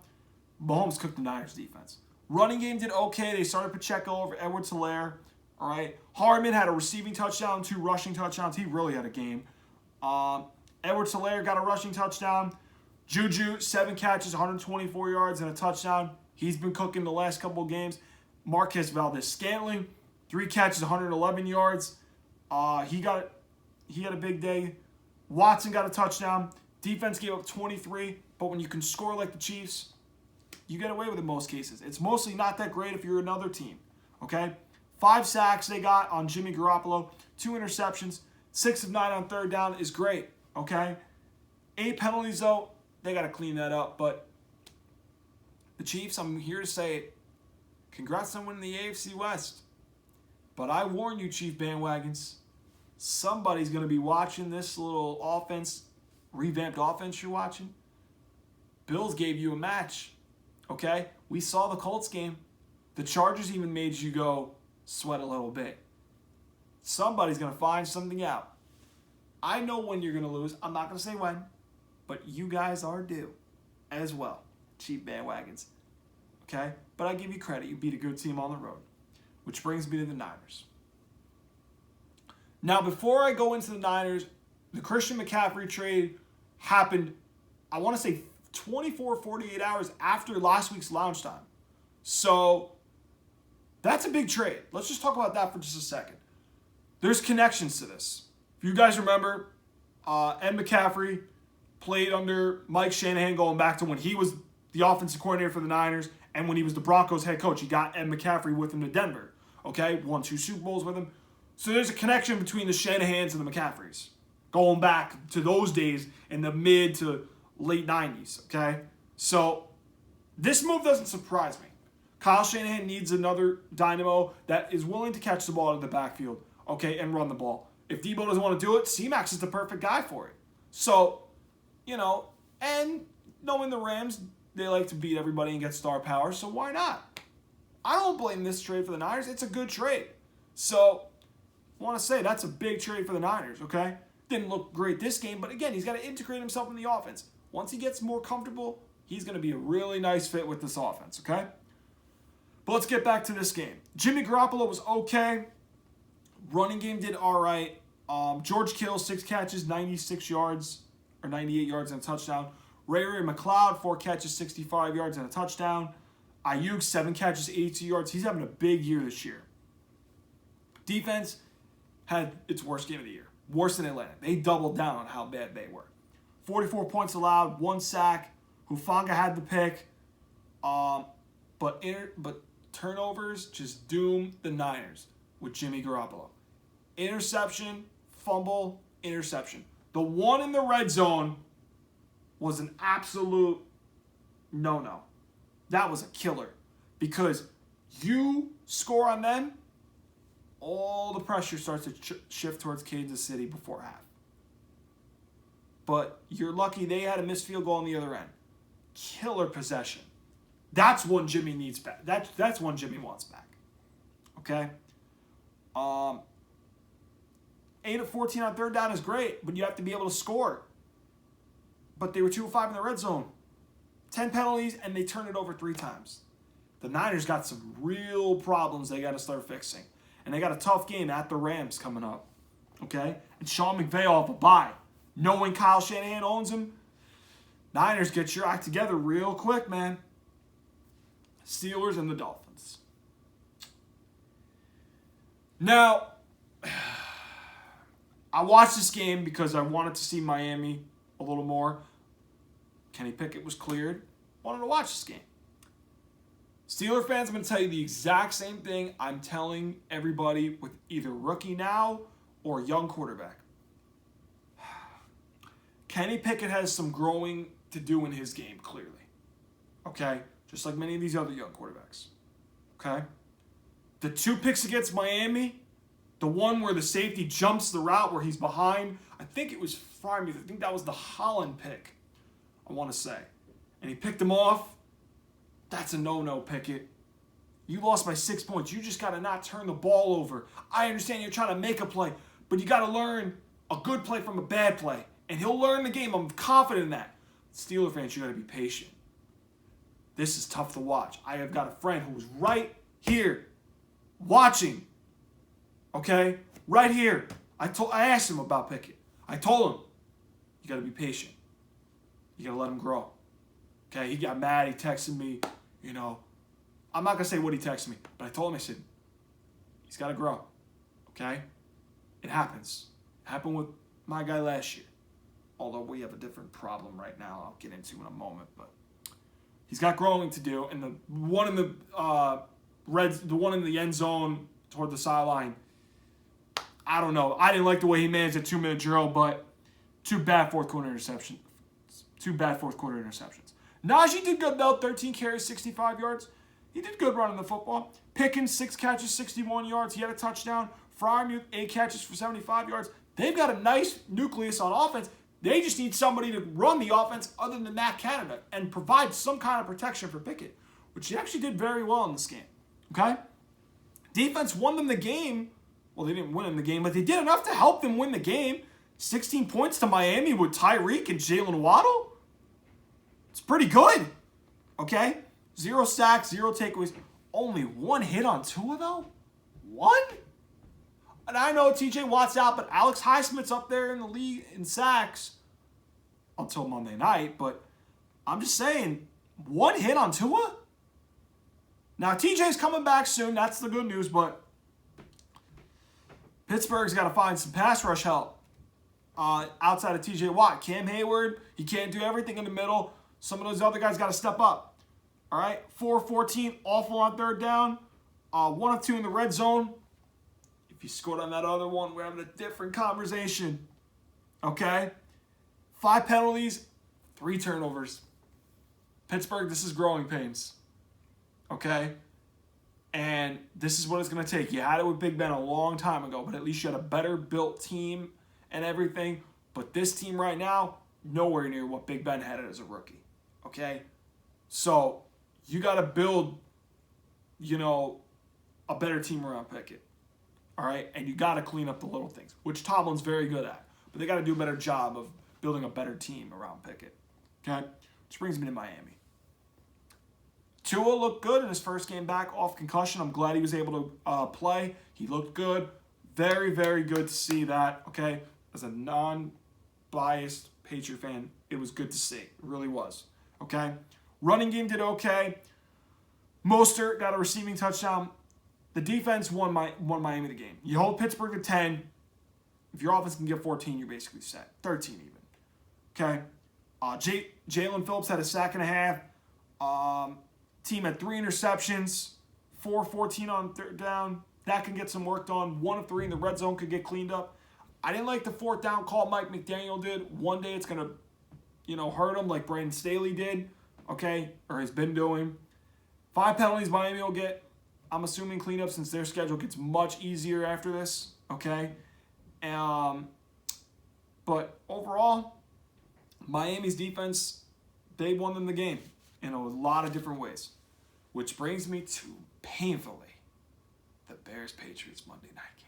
Mahomes cooked the Niners defense. Running game did okay. They started Pacheco over Edwards-Helaire. All right. Hardman had a receiving touchdown, 2 rushing touchdowns. He really had a game. Edwards-Helaire got a rushing touchdown. Juju, 7 catches, 124 yards, and a touchdown. He's been cooking the last couple of games. Marquez Valdes-Scantling, 3 catches, 111 yards. He had a big day. Watson got a touchdown. Defense gave up 23, but when you can score like the Chiefs, you get away with it in most cases. It's mostly not that great if you're another team, okay? 5 sacks they got on Jimmy Garoppolo, 2 interceptions, 6 of 9 on third down is great, okay? 8 penalties, though, they got to clean that up. But the Chiefs, I'm here to say, congrats on winning the AFC West. But I warn you, Chief bandwagons, somebody's going to be watching this little offense, revamped offense you're watching. Bills gave you a match, okay? We saw the Colts game. The Chargers even made you go sweat a little bit. Somebody's going to find something out. I know when you're going to lose. I'm not going to say when, but you guys are due as well, Chief bandwagons, okay? But I give you credit. You beat a good team on the road, which brings me to the Niners. Now, before I go into the Niners, the Christian McCaffrey trade happened, I want to say 24, 48 hours after last week's lounge time. So that's a big trade. Let's just talk about that for just a second. There's connections to this. If you guys remember, Ed McCaffrey played under Mike Shanahan going back to when he was the offensive coordinator for the Niners and when he was the Broncos head coach. He got Ed McCaffrey with him to Denver. Okay, won 2 Super Bowls with him. So there's a connection between the Shanahans and the McCaffreys going back to those days in the mid to late 90s, okay? So this move doesn't surprise me. Kyle Shanahan needs another dynamo that is willing to catch the ball out of the backfield, okay, and run the ball. If Debo doesn't want to do it, C-Max is the perfect guy for it. So, you know, and knowing the Rams, they like to beat everybody and get star power, so why not? I don't blame this trade for the Niners. It's a good trade. So, I want to say that's a big trade for the Niners, okay? Didn't look great this game, but again, he's got to integrate himself in the offense. Once he gets more comfortable, he's going to be a really nice fit with this offense, okay? But let's get back to this game. Jimmy Garoppolo was okay. Running game did all right. George Kittle, 6 catches, 96 yards, or 98 yards and a touchdown. Ray McLeod, 4 catches, 65 yards and a touchdown. Ayuk, 7 catches, 82 yards. He's having a big year this year. Defense had its worst game of the year. Worse than Atlanta. They doubled down on how bad they were. 44 points allowed, 1 sack. Hufanga had the pick. But turnovers just doomed the Niners with Jimmy Garoppolo. Interception, fumble, interception. The one in the red zone was an absolute no-no. That was a killer. Because you score on them, all the pressure starts to shift towards Kansas City before half. But you're lucky they had a missed field goal on the other end. Killer possession. That's one Jimmy needs back. That's one Jimmy wants back. Okay? 8 of 14 on third down is great, but you have to be able to score. But they were 2 of 5 in the red zone. 10 penalties, and they turned it over 3 times. The Niners got some real problems they got to start fixing. And they got a tough game at the Rams coming up. Okay? And Sean McVay off a bye. Knowing Kyle Shanahan owns him, Niners, get your act together real quick, man. Steelers and the Dolphins. Now, I watched this game because I wanted to see Miami a little more. Kenny Pickett was cleared. Wanted to watch this game. Steeler fans, I'm going to tell you the exact same thing I'm telling everybody with either rookie now or young quarterback. Kenny Pickett has some growing to do in his game, clearly. Okay? Just like many of these other young quarterbacks. Okay? The 2 picks against Miami, the one where the safety jumps the route where he's behind, I think it was Freiermuth. I think that was the Holland pick, I want to say. And he picked him off. That's a no-no, Pickett. You lost by 6 points. You just got to not turn the ball over. I understand you're trying to make a play, but you got to learn a good play from a bad play. And he'll learn the game. I'm confident in that. Steeler fans, you got to be patient. This is tough to watch. I have got a friend who was right here watching. Okay? Right here. I asked him about Pickett. I told him, you got to be patient. You got to let him grow. Okay? He got mad. He texted me, I'm not going to say what he texted me, but I told him, I said, he's got to grow. Okay? It happens. It happened with my guy last year. Although we have a different problem right now I'll get into in a moment. But he's got growing to do. And the one in the end zone toward the sideline, I don't know. I didn't like the way he managed a 2-minute drill, but 2 bad fourth quarter interceptions. Najee did good, though. 13 carries, 65 yards. He did good running the football. Pickens, 6 catches, 61 yards. He had a touchdown. Freiermuth, 8 catches for 75 yards. They've got a nice nucleus on offense. They just need somebody to run the offense other than Matt Canada and provide some kind of protection for Pickett, which he actually did very well in this game. Okay? Defense won them the game. Well, they didn't win them the game, but they did enough to help them win the game. 16 points to Miami with Tyreek and Jalen Waddle. It's pretty good. Okay? 0 sacks, 0 takeaways. Only 1 hit on Tua, though? 1? And I know TJ Watt's out, but Alex Highsmith's up there in the league in sacks until Monday night. But I'm just saying, 1 hit on Tua? Now, TJ's coming back soon. That's the good news, but Pittsburgh's got to find some pass rush help outside of TJ Watt. Cam Hayward, he can't do everything in the middle. Some of those other guys got to step up. All right, 4-14, awful on 3rd down. 1 of 2 in the red zone. If you scored on that other one, we're having a different conversation. Okay? 5 penalties, 3 turnovers. Pittsburgh, this is growing pains. Okay? And this is what it's going to take. You had it with Big Ben a long time ago, but at least you had a better built team and everything. But this team right now, nowhere near what Big Ben had as a rookie. Okay? So, you got to build, a better team around Pickett. All right? And you got to clean up the little things, which Tomlin's very good at. But they got to do a better job of building a better team around Pickett. Okay? Which brings me to Miami. Tua looked good in his first game back off concussion. I'm glad he was able to play. He looked good. Very, very good to see that. Okay? As a non-biased Patriot fan, it was good to see. It really was. Okay? Running game did okay. Mostert got a receiving touchdown. The defense won Miami the game. You hold Pittsburgh to 10. If your offense can get 14, you're basically set. 13 even. Okay? Jalen Phillips had a sack and a half. Team had 3 interceptions. 4-14 on 3rd down. That can get some work done. 1 of 3 in the red zone could get cleaned up. I didn't like the 4th down call Mike McDaniel did. One day it's going to, hurt him like Brandon Staley did. Okay? Or has been doing. 5 penalties Miami will get. I'm assuming cleanup since their schedule gets much easier after this. Okay? But overall, Miami's defense, they won them the game in a lot of different ways. Which brings me to, painfully, the Bears-Patriots Monday night game.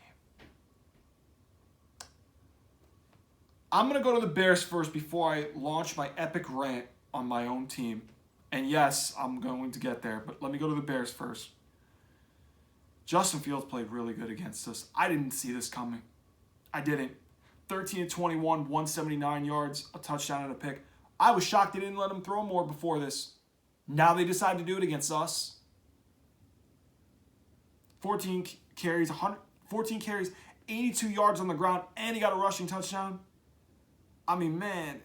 I'm going to go to the Bears first before I launch my epic rant on my own team. And yes, I'm going to get there, but let me go to the Bears first. Justin Fields played really good against us. I didn't see this coming. I didn't. 13-21, 179 yards, a touchdown and a pick. I was shocked they didn't let him throw more before this. Now they decide to do it against us. 14 carries, 82 yards on the ground, and he got a rushing touchdown. I mean, man.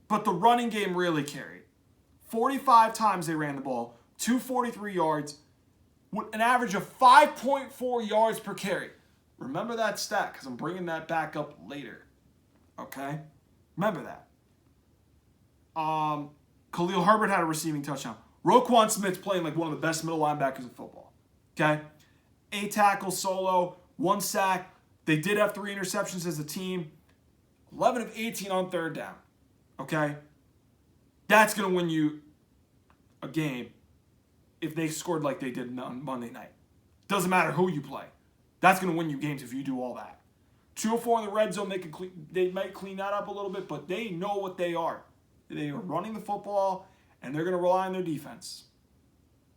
But the running game really carried. 45 times they ran the ball, 243 yards, with an average of 5.4 yards per carry. Remember that stat, because I'm bringing that back up later. Okay? Remember that. Khalil Herbert had a receiving touchdown. Roquan Smith's playing like one of the best middle linebackers in football. Okay? 8 tackles solo, 1 sack. They did have 3 interceptions as a team. 11 of 18 on third down. Okay? That's going to win you a game if they scored like they did on Monday night. Doesn't matter who you play. That's going to win you games if you do all that. 204 in the red zone, they might clean that up a little bit, but they know what they are. They are running the football, and they're going to rely on their defense.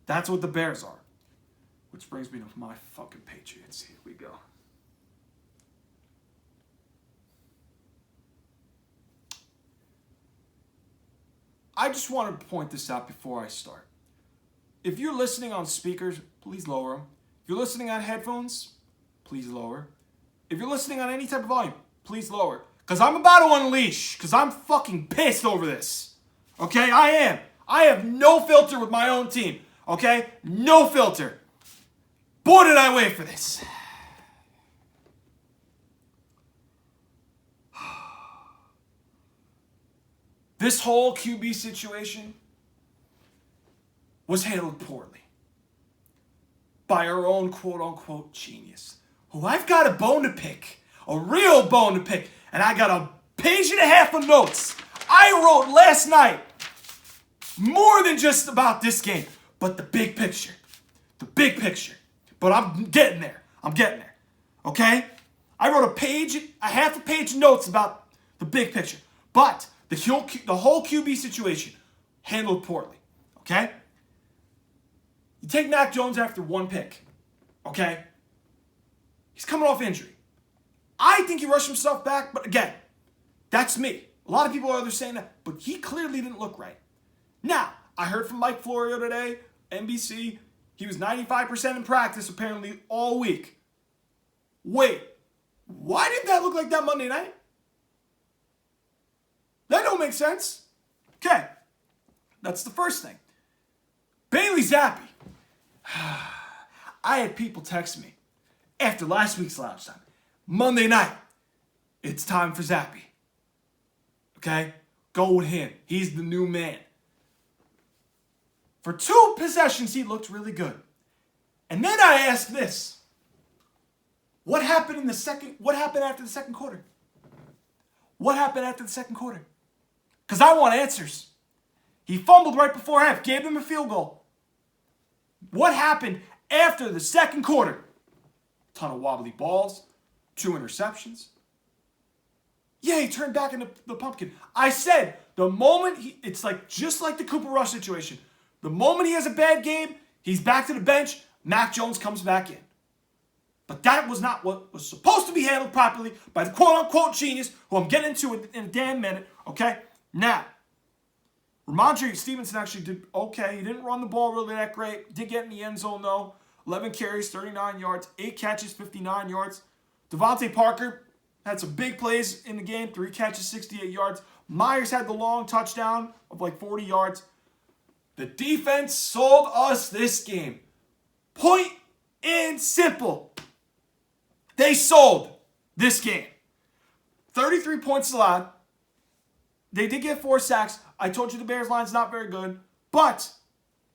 That's what the Bears are. Which brings me to my fucking Patriots. Here we go. I just want to point this out before I start. If you're listening on speakers, please lower them. If you're listening on headphones, please lower. If you're listening on any type of volume, please lower. Because I'm about to unleash. Because I'm fucking pissed over this. Okay? I am. I have no filter with my own team. Okay? No filter. Boy, did I wait for this. This whole QB situation was handled poorly by our own quote-unquote genius, who I've got a bone to pick, a real bone to pick, and I got a page and a half of notes I wrote last night, more than just about this game, but the big picture, but I'm getting there, okay? I wrote a half a page of notes about the big picture, but the whole QB situation handled poorly, okay? You take Mac Jones after 1 pick, okay? He's coming off injury. I think he rushed himself back, but again, that's me. A lot of people are saying that, but he clearly didn't look right. Now, I heard from Mike Florio today, NBC, he was 95% in practice apparently all week. Wait, why did that look like that Monday night? That don't make sense. Okay, that's the first thing. Bailey Zappi. I had people text me after last week's lounge time. Monday night, it's time for Zappi. Okay? Go with him. He's the new man. For 2 possessions, he looked really good. And then I asked this. What happened after the second quarter? What happened after the second quarter? Because I want answers. He fumbled right before half, gave them a field goal. What happened after the second quarter? Ton of wobbly balls, 2 interceptions. Yeah, he turned back into the pumpkin. I said, the moment it's like just like the Cooper Rush situation. The moment he has a bad game, he's back to the bench, Mac Jones comes back in. But that was not what was supposed to be handled properly by the quote-unquote genius, who I'm getting into in a damn minute, okay? Now, Ramondre Stevenson actually did okay. He didn't run the ball really that great. Did get in the end zone, though. 11 carries, 39 yards. 8 catches, 59 yards. Devontae Parker had some big plays in the game. 3 catches, 68 yards. Myers had the long touchdown of like 40 yards. The defense sold us this game. Point and simple. They sold this game. 33 points allowed. They did get 4 sacks. I told you the Bears line's not very good, but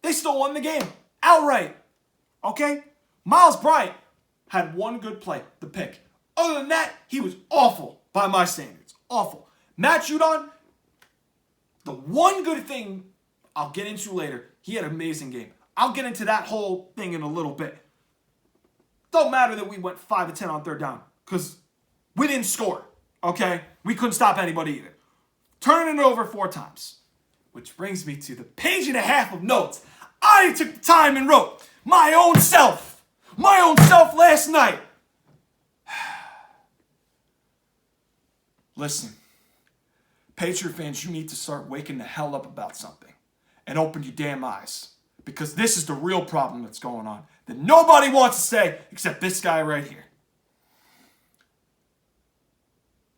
they still won the game outright. Okay? Miles Bryant had 1 good play, the pick. Other than that, he was awful by my standards. Awful. Matt Judon, the one good thing I'll get into later, he had an amazing game. I'll get into that whole thing in a little bit. Don't matter that we went 5 of 10 on third down, because we didn't score. Okay? We couldn't stop anybody either. Turning it over 4 times. Which brings me to the page and a half of notes I took the time and wrote my own self last night. Listen, Patriot fans, you need to start waking the hell up about something and open your damn eyes, because this is the real problem that's going on. that nobody wants to say except this guy right here.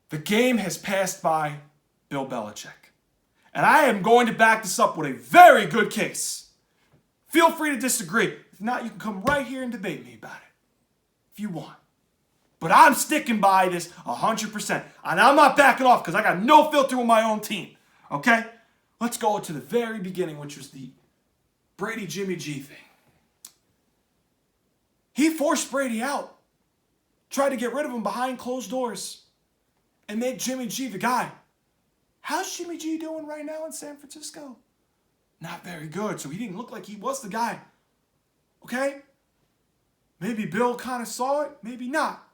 The game has passed by Bill Belichick. And I am going to back this up with a very good case. Feel free to disagree. If not, you can come right here and debate me about it if you want. But I'm sticking by this 100%. And I'm not backing off because I got no filter with my own team. Okay? Let's go to the very beginning, which was the Brady Jimmy G thing. He forced Brady out. Tried to get rid of him behind closed doors. And made Jimmy G the guy. How's Jimmy G doing right now in San Francisco? Not very good. So he didn't look like he was the guy. Okay? Maybe Bill kind of saw it. Maybe not.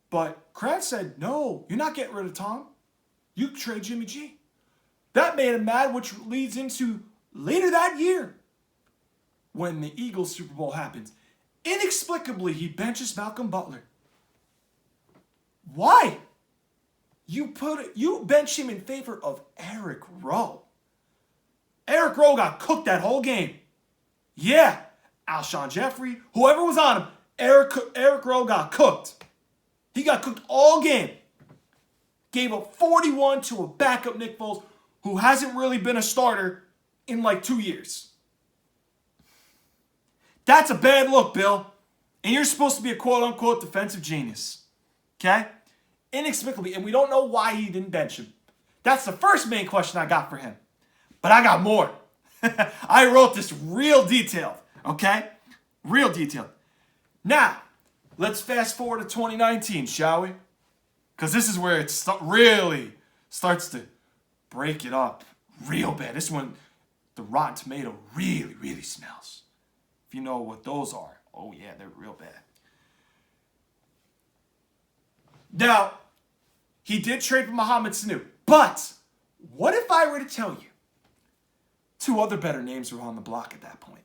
But Kraft said, no, you're not getting rid of Tom. You trade Jimmy G. That made him mad, which leads into later that year when the Eagles Super Bowl happens. Inexplicably, he benches Malcolm Butler. Why? You bench him in favor of Eric Rowe. Eric Rowe got cooked that whole game. Yeah, Alshon Jeffrey, whoever was on him, Eric Rowe got cooked. He got cooked all game. Gave up 41 to a backup Nick Foles who hasn't really been a starter in like 2 years. That's a bad look, Bill. And you're supposed to be a quote-unquote defensive genius. Okay? Inexplicably. And we don't know why he didn't bench him. That's the first main question I got for him. But I got more. I wrote this real detailed. Okay? Real detailed. Now, let's fast forward to 2019, shall we? Because this is where it really starts to break it up real bad. This is when the Rotten Tomato really, really smells. If you know what those are. Oh, yeah, they're real bad. Now, he did trade for Mohamed Sanu. But what if I were to tell you 2 other better names were on the block at that point?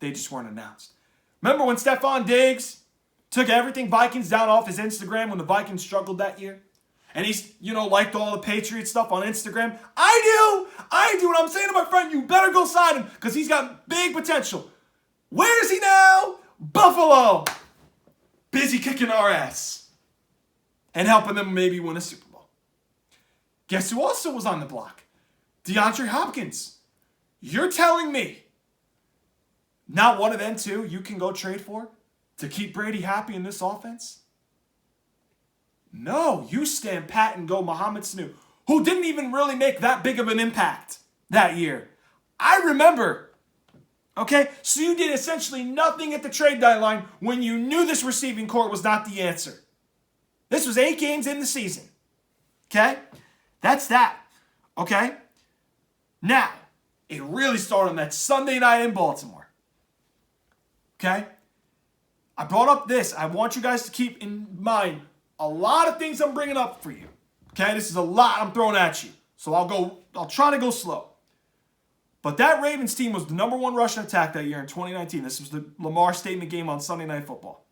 They just weren't announced. Remember when Stephon Diggs took everything Vikings down off his Instagram when the Vikings struggled that year? And he's, liked all the Patriot stuff on Instagram? I do. And I'm saying to my friend, you better go sign him because he's got big potential. Where is he now? Buffalo. Busy kicking our ass. And helping them maybe win a Super Bowl. Guess who also was on the block? DeAndre Hopkins. You're telling me not one of them 2 you can go trade for to keep Brady happy in this offense? No, you stand pat and go Mohamed Sanu, who didn't even really make that big of an impact that year. I remember. Okay, so you did essentially nothing at the trade deadline when you knew this receiving corps was not the answer. This was 8 games in the season. Okay, that's that. Okay, now it really started on that Sunday night in Baltimore. Okay, I brought up this. I want you guys to keep in mind a lot of things I'm bringing up for you. Okay, this is a lot I'm throwing at you. So I'll try to go slow. But that Ravens team was the number 1 rushing attack that year in 2019. This was the Lamar statement game on Sunday Night Football.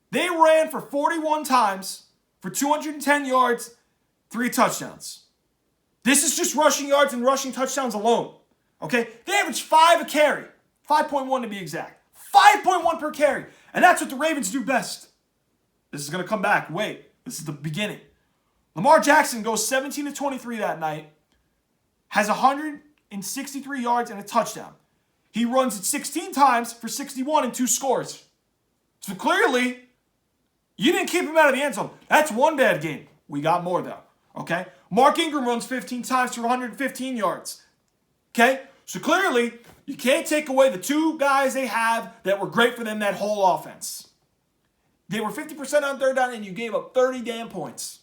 They ran for 41 times for 210 yards, 3 touchdowns. This is just rushing yards and rushing touchdowns alone. Okay? They averaged 5 a carry. 5.1 to be exact. 5.1 per carry. And that's what the Ravens do best. This is going to come back. Wait. This is the beginning. Lamar Jackson goes 17 to 23 that night. Has 163 yards and a touchdown. He runs it 16 times for 61 and 2 scores. So clearly, you didn't keep him out of the end zone. That's one bad game. We got more, though. Okay? Mark Ingram runs 15 times for 115 yards. Okay? So clearly, you can't take away the 2 guys they have that were great for them that whole offense. They were 50% on third down, and you gave up 30 damn points.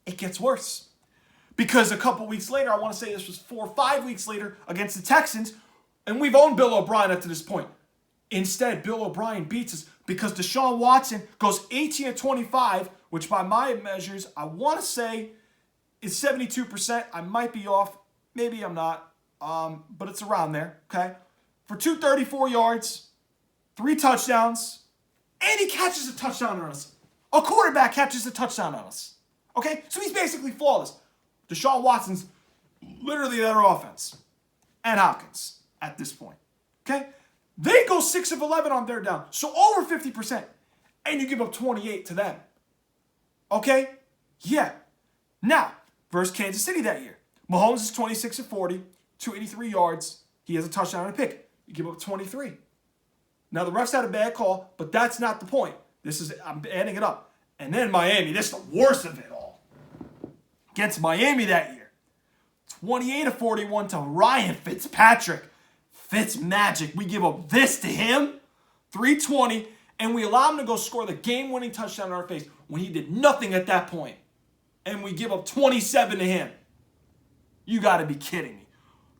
It gets worse. Because a couple weeks later, I want to say this was 4 or 5 weeks later, against the Texans, and we've owned Bill O'Brien up to this point. Instead, Bill O'Brien beats us because Deshaun Watson goes 18 to 25, which by my measures, I want to say is 72%. I might be off. Maybe I'm not. But it's around there, okay? For 234 yards, 3 touchdowns, and he catches a touchdown on us. A quarterback catches a touchdown on us. Okay? So he's basically flawless. Deshaun Watson's literally their offense. And Hopkins at this point. Okay? They go 6 of 11 on third down. So over 50%. And you give up 28 to them. Okay? Yeah. Now, versus Kansas City that year. Mahomes is 26 of 40, 283 yards. He has a touchdown and a pick. You give up 23. Now, the refs had a bad call, but that's not the point. I'm adding it up. And then Miami, this is the worst of it all. Against Miami that year. 28 of 41 to Ryan Fitzpatrick. Fitzmagic. We give up this to him. 320. And we allow him to go score the game-winning touchdown in our face when he did nothing at that point. And we give up 27 to him. You got to be kidding me.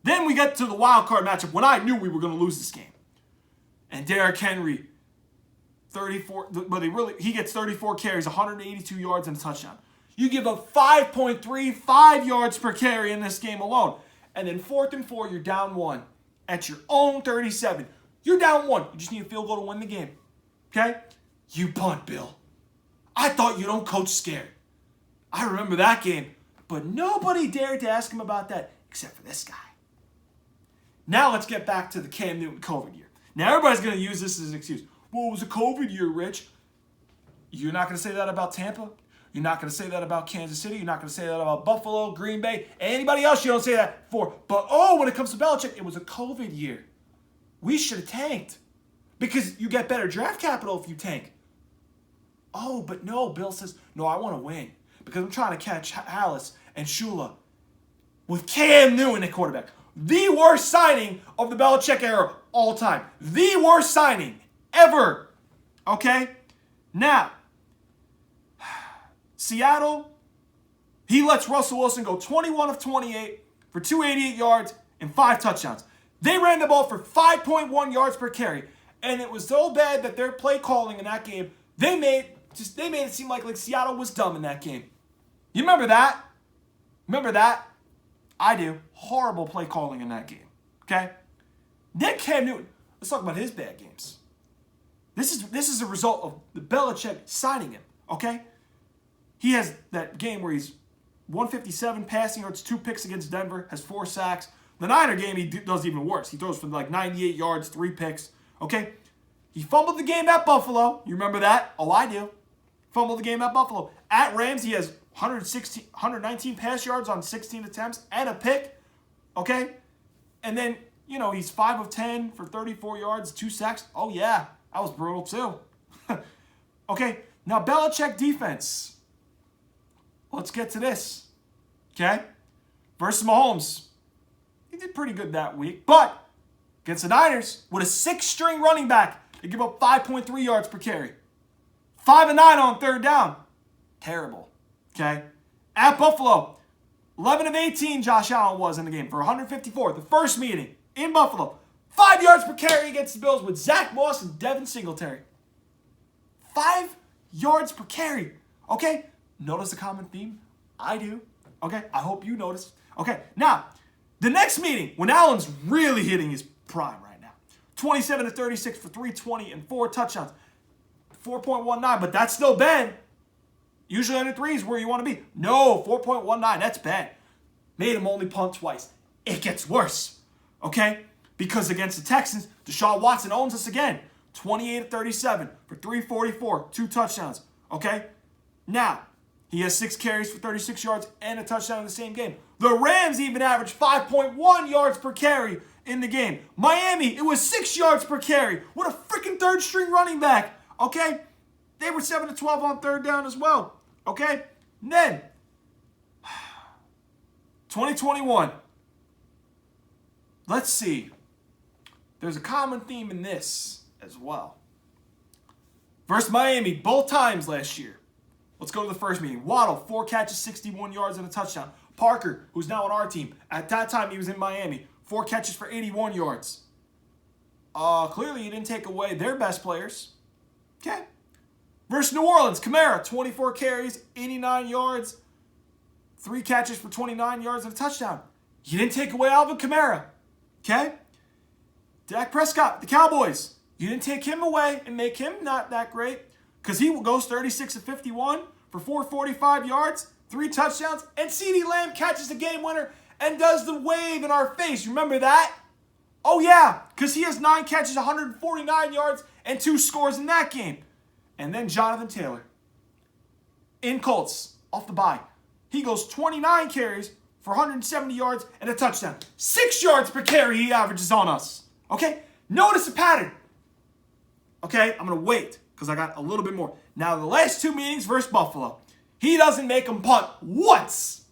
Then we get to the wild card matchup when I knew we were going to lose this game. And Derrick Henry, 34, but he gets 34 carries, 182 yards and a touchdown. You give up 5.35 yards per carry in this game alone. And then 4th and 4, you're down 1 at your own 37. You're down 1. You just need a field goal to win the game. Okay? You punt, Bill. I thought you don't coach scared. I remember that game. But nobody dared to ask him about that except for this guy. Now let's get back to the Cam Newton COVID year. Now everybody's going to use this as an excuse. Well, it was a COVID year, Rich. You're not going to say that about Tampa. You're not going to say that about Kansas City. You're not going to say that about Buffalo, Green Bay, anybody else you don't say that for. But, when it comes to Belichick, it was a COVID year. We should have tanked. Because you get better draft capital if you tank. Oh, but no, Bill says, no, I want to win. Because I'm trying to catch Hallis and Shula with Cam Newton at quarterback. The worst signing of the Belichick era all time. The worst signing ever. Okay? Now, Seattle, he lets Russell Wilson go 21 of 28 for 288 yards and 5 touchdowns. They ran the ball for 5.1 yards per carry. And it was so bad that their play calling in that game, they made it seem like Seattle was dumb in that game. You remember that? Remember that? I do. Horrible play calling in that game. Okay? Then Cam Newton. Let's talk about his bad games. This is a result of the Belichick signing him. Okay? He has that game where he's 157 passing yards, 2 picks against Denver, has 4 sacks. The Niner game, he does even worse. He throws for 98 yards, 3 picks. Okay? He fumbled the game at Buffalo. You remember that? Oh, I do. Fumbled the game at Buffalo. At Rams, he has 119 pass yards on 16 attempts and a pick. Okay? And then, he's 5 of 10 for 34 yards, 2 sacks. Oh, yeah. That was brutal, too. Okay? Now, Belichick defense. Let's get to this. Okay? Versus Mahomes. He did pretty good that week. But against the Niners, with a 6-string running back, they give up 5.3 yards per carry. 5 of 9 on third down. Terrible. Okay? At Buffalo, 11 of 18 Josh Allen was in the game for 154. The first meeting in Buffalo. 5 yards per carry against the Bills with Zach Moss and Devin Singletary. 5 yards per carry. Okay? Notice the common theme? I do. Okay? I hope you notice. Okay, now, the next meeting, when Allen's really hitting his prime right now. 27 to 36 for 320 and 4 touchdowns. 4.19, but that's still bad. Usually under 3 is where you want to be. No, 4.19, that's bad. Made him only punt twice. It gets worse, okay? Because against the Texans, Deshaun Watson owns us again. 28 to 37 for 344, 2 touchdowns, okay? Now, he has 6 carries for 36 yards and a touchdown in the same game. The Rams even averaged 5.1 yards per carry in the game. Miami, it was 6 yards per carry. What a freaking third-string running back, okay? They were 7 to 12 on third down as well, okay? And then, 2021. Let's see. There's a common theme in this as well. Versus Miami, both times last year. Let's go to the first meeting. Waddle, 4 catches, 61 yards, and a touchdown. Parker, who's now on our team. At that time, he was in Miami. 4 catches for 81 yards. Clearly, he didn't take away their best players. Okay. Versus New Orleans, Kamara, 24 carries, 89 yards, 3 catches for 29 yards, and a touchdown. You didn't take away Alvin Kamara. Okay. Dak Prescott, the Cowboys. You didn't take him away and make him not that great. Because he goes 36 of 51 for 445 yards, 3 touchdowns, and CeeDee Lamb catches the game winner and does the wave in our face. Remember that? Oh, yeah, because he has 9 catches, 149 yards, and 2 scores in that game. And then Jonathan Taylor, in Colts, off the bye. He goes 29 carries for 170 yards and a touchdown. 6 yards per carry he averages on us. Okay? Notice a pattern. Okay? I'm going to wait because I got a little bit more. Now, the last 2 meetings versus Buffalo, he doesn't make them punt once.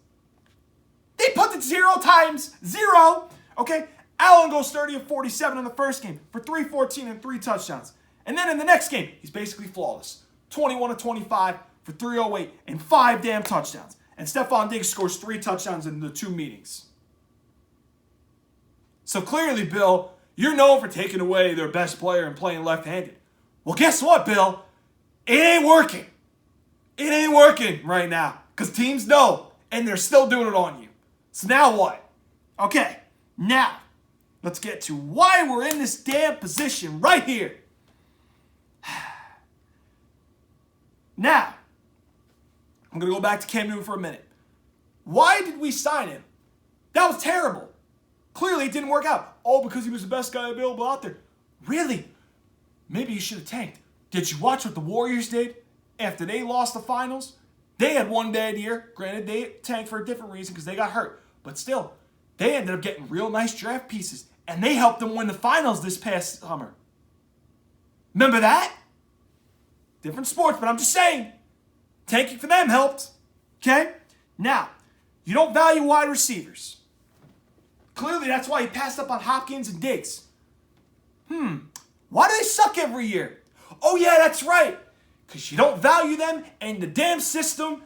They punted 0 times. 0. Okay? Allen goes 30 of 47 in the first game for 314 and 3 touchdowns. And then in the next game, he's basically flawless. 21 of 25 for 308 and 5 damn touchdowns. And Stephon Diggs scores 3 touchdowns in the 2 meetings. So clearly, Bill, you're known for taking away their best player and playing left-handed. Well, guess what, Bill? It ain't working. It ain't working right now. Because teams know, and they're still doing it on you. So now what? Okay, now, let's get to why we're in this damn position right here. Now, I'm going to go back to Cam Newton for a minute. Why did we sign him? That was terrible. Clearly, it didn't work out. Oh, because he was the best guy available out there. Really? Maybe you should have tanked. Did you watch what the Warriors did after they lost the finals? They had one bad year. Granted, they tanked for a different reason because they got hurt. But still, they ended up getting real nice draft pieces. And they helped them win the finals this past summer. Remember that? Different sports, but I'm just saying. Tanking for them helped. Okay? Now, you don't value wide receivers. Clearly, that's why he passed up on Hopkins and Diggs. Why do they suck every year? Oh, yeah, that's right. Because you don't value them, and the damn system,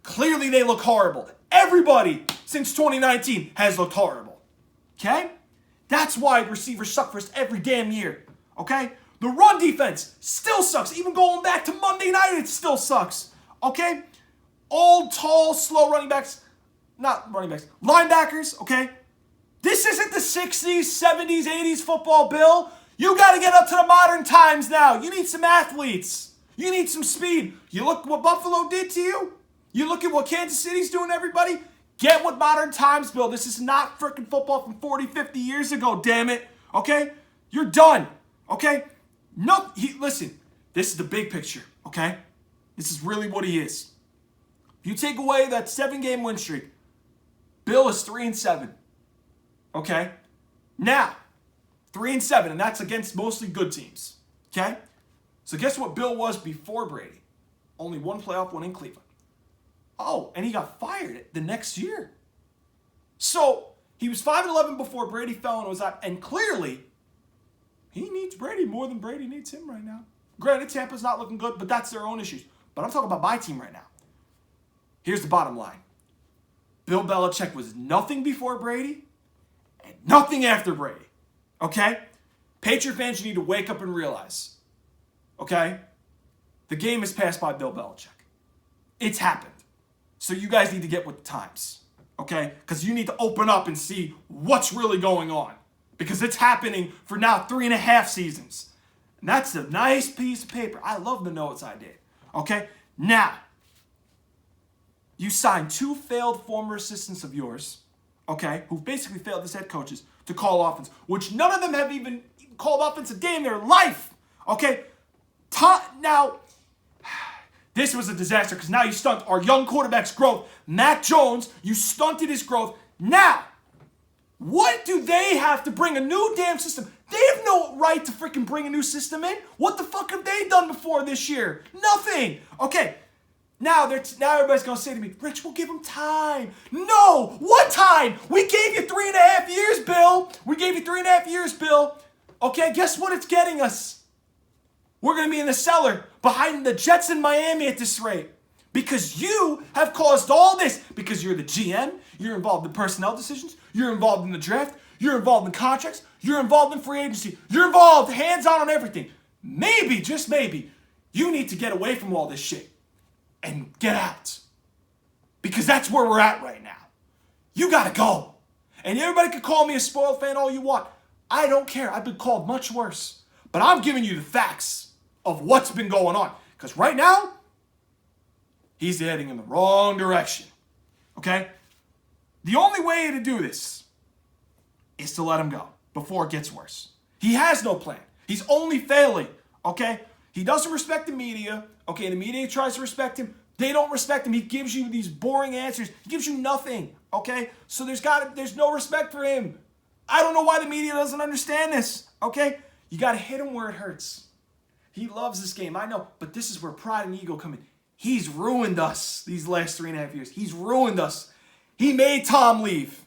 clearly they look horrible. Everybody since 2019 has looked horrible. Okay? That's why receivers suck for us every damn year. Okay? The run defense still sucks. Even going back to Monday night, it still sucks. Okay? Old, tall, slow running backs. Not running backs. Linebackers, okay? This isn't the 60s, 70s, 80s football, Bill. You got to get up to the modern times now. You need some athletes. You need some speed. You look what Buffalo did to you. You look at what Kansas City's doing to everybody. Get with modern times, Bill. This is not freaking football from 40, 50 years ago, damn it. Okay? You're done. Okay? No, listen. This is the big picture, okay? This is really what he is. If you take away that 7-game win streak, Bill is 3-7. Okay? Now, 3-7, and that's against mostly good teams. Okay? So guess what Bill was before Brady? Only 1 playoff win in Cleveland. Oh, and he got fired the next year. So he was 5-11 before Brady fell and was out, and clearly he needs Brady more than Brady needs him right now. Granted, Tampa's not looking good, but that's their own issues. But I'm talking about my team right now. Here's the bottom line. Bill Belichick was nothing before Brady and nothing after Brady. Okay? Patriot fans, you need to wake up and realize. Okay? The game is passed by Bill Belichick. It's happened. So you guys need to get with the times. Okay? Because you need to open up and see what's really going on. Because it's happening for now 3.5 seasons. And that's a nice piece of paper. I love the notes I did. Okay? Now, you signed 2 failed former assistants of yours, okay, who basically failed as head coaches to call offense, which none of them have even called offense a day in their life. Okay? Now, this was a disaster because now you stunt our young quarterback's growth. Mac Jones, you stunted his growth. Now, what do they have to bring a new damn system? They have no right to freaking bring a new system in. What the fuck have they done before this year? Nothing. Okay. Now everybody's going to say to me, Rich, we'll give them time. No. What time? We gave you 3.5 years, Bill. We gave you 3.5 years, Bill. Okay, guess what it's getting us? We're going to be in the cellar behind the Jets in Miami at this rate. Because you have caused all this. Because you're the GM. You're involved in personnel decisions. You're involved in the draft. You're involved in contracts. You're involved in free agency. You're involved hands-on on everything. Maybe, just maybe, you need to get away from all this shit and get out. Because that's where we're at right now. You got to go. And everybody can call me a spoiled fan all you want. I don't care. I've been called much worse. But I'm giving you the facts of what's been going on. Because right now, he's heading in the wrong direction. Okay? The only way to do this is to let him go. before it gets worse. He has no plan. He's only failing, okay? He doesn't respect the media, okay? The media tries to respect him. They don't respect him. He gives you these boring answers. He gives you nothing, okay? So there's no respect for him. I don't know why the media doesn't understand this, okay? You got to hit him where it hurts. He loves this game, I know, but this is where pride and ego come in. He's ruined us these last 3.5 years. He's ruined us. He made Tom leave.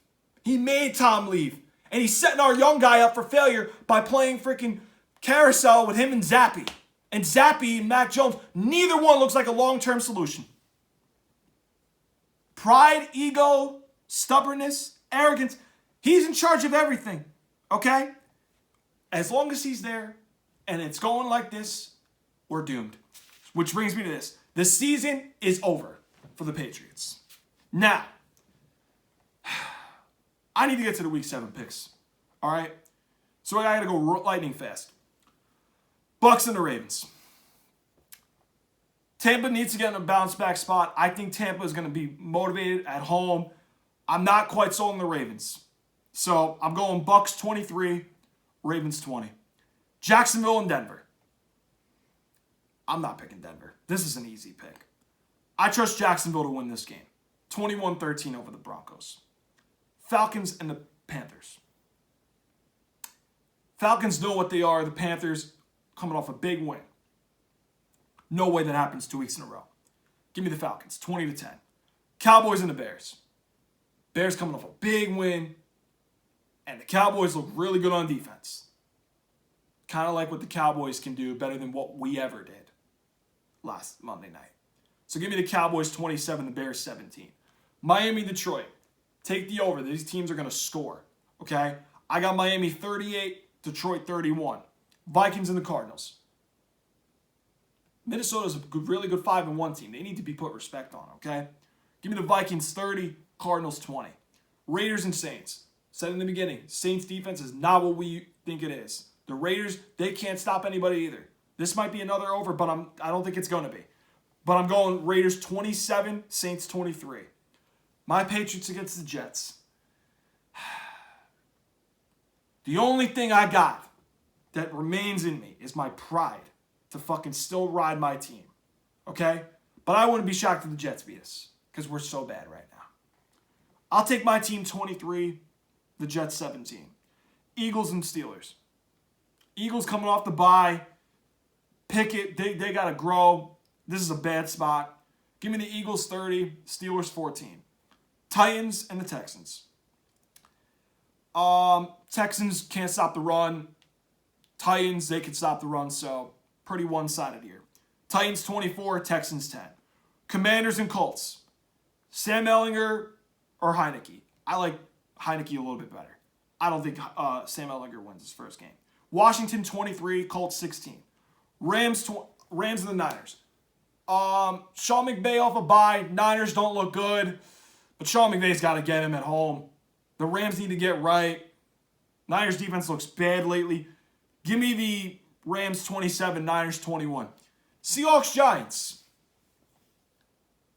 And he's setting our young guy up for failure by playing freaking carousel with him and Zappy. And Zappy and Mac Jones, neither one looks like a long-term solution. Pride, ego, stubbornness, arrogance. He's in charge of everything, okay? As long as he's there and it's going like this, we're doomed. Which brings me to this. The season is over for the Patriots. Now, I need to get to the Week 7 picks, all right? So I got to go lightning fast. Bucs and the Ravens. Tampa needs to get in a bounce back spot. I think Tampa is going to be motivated at home. I'm not quite sold on the Ravens. So I'm going Bucs 23, Ravens 20. Jacksonville and Denver. I'm not picking Denver. This is an easy pick. I trust Jacksonville to win this game. 21-13 over the Broncos. Falcons and the Panthers. Falcons know what they are. The Panthers coming off a big win. No way that happens 2 weeks in a row. Give me the Falcons, 20-10. Cowboys and the Bears. Bears coming off a big win. And the Cowboys look really good on defense. Kind of like what the Cowboys can do, better than what we ever did last Monday night. So give me the Cowboys 27, the Bears 17. Miami, Detroit. Take the over. These teams are going to score. Okay? I got Miami 38, Detroit 31. Vikings and the Cardinals. Minnesota's a really good 5-1 team. They need to be put respect on, okay? Give me the Vikings 30, Cardinals 20. Raiders and Saints. Said in the beginning, Saints defense is not what we think it is. The Raiders, they can't stop anybody either. This might be another over, but I don't think it's going to be. But I'm going Raiders 27, Saints 23. My Patriots against the Jets. The only thing I got that remains in me is my pride to fucking still ride my team. Okay? But I wouldn't be shocked if the Jets beat us because we're so bad right now. I'll take my team 23, the Jets 17. Eagles and Steelers. Eagles coming off the bye. Pickett, they got to grow. This is a bad spot. Give me the Eagles 30, Steelers 14. Titans and the Texans. Texans can't stop the run. Titans, they can stop the run, so pretty one-sided here. Titans 24, Texans 10. Commanders and Colts. Sam Ehlinger or Heineke. I like Heineke a little bit better. I don't think Sam Ehlinger wins his first game. Washington 23, Colts 16. Rams and the Niners. Sean McVay off a bye. Niners don't look good, but Sean McVay's got to get him at home. The Rams need to get right. Niners defense looks bad lately. Give me the Rams 27, Niners 21. Seahawks Giants.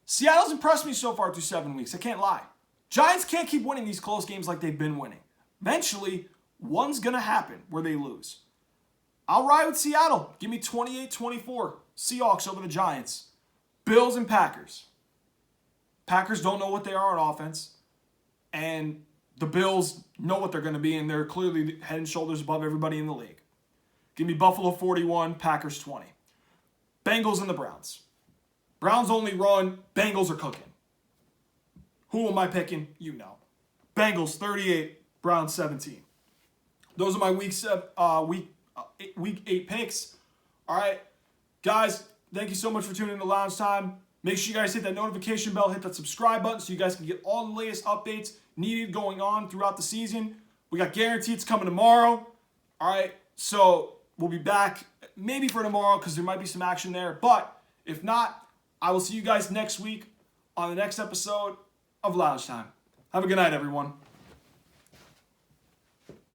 Seattle's impressed me so far through 7 weeks. I can't lie. Giants can't keep winning these close games like they've been winning. Eventually, one's going to happen where they lose. I'll ride with Seattle. Give me 28-24. Seahawks over the Giants. Bills and Packers. Packers don't know what they are on offense. And the Bills know what they're going to be, and they're clearly head and shoulders above everybody in the league. Give me Buffalo 41, Packers 20. Bengals and the Browns. Browns only run. Bengals are cooking. Who am I picking? You know. Bengals 38, Browns 17. Those are my week 8 picks. All right, guys, thank you so much for tuning in to Lounge Time. Make sure you guys hit that notification bell, hit that subscribe button so you guys can get all the latest updates needed going on throughout the season. We got Guaranteed's coming tomorrow. All right, so we'll be back maybe for tomorrow because there might be some action there. But if not, I will see you guys next week on the next episode of Lounge Time. Have a good night, everyone.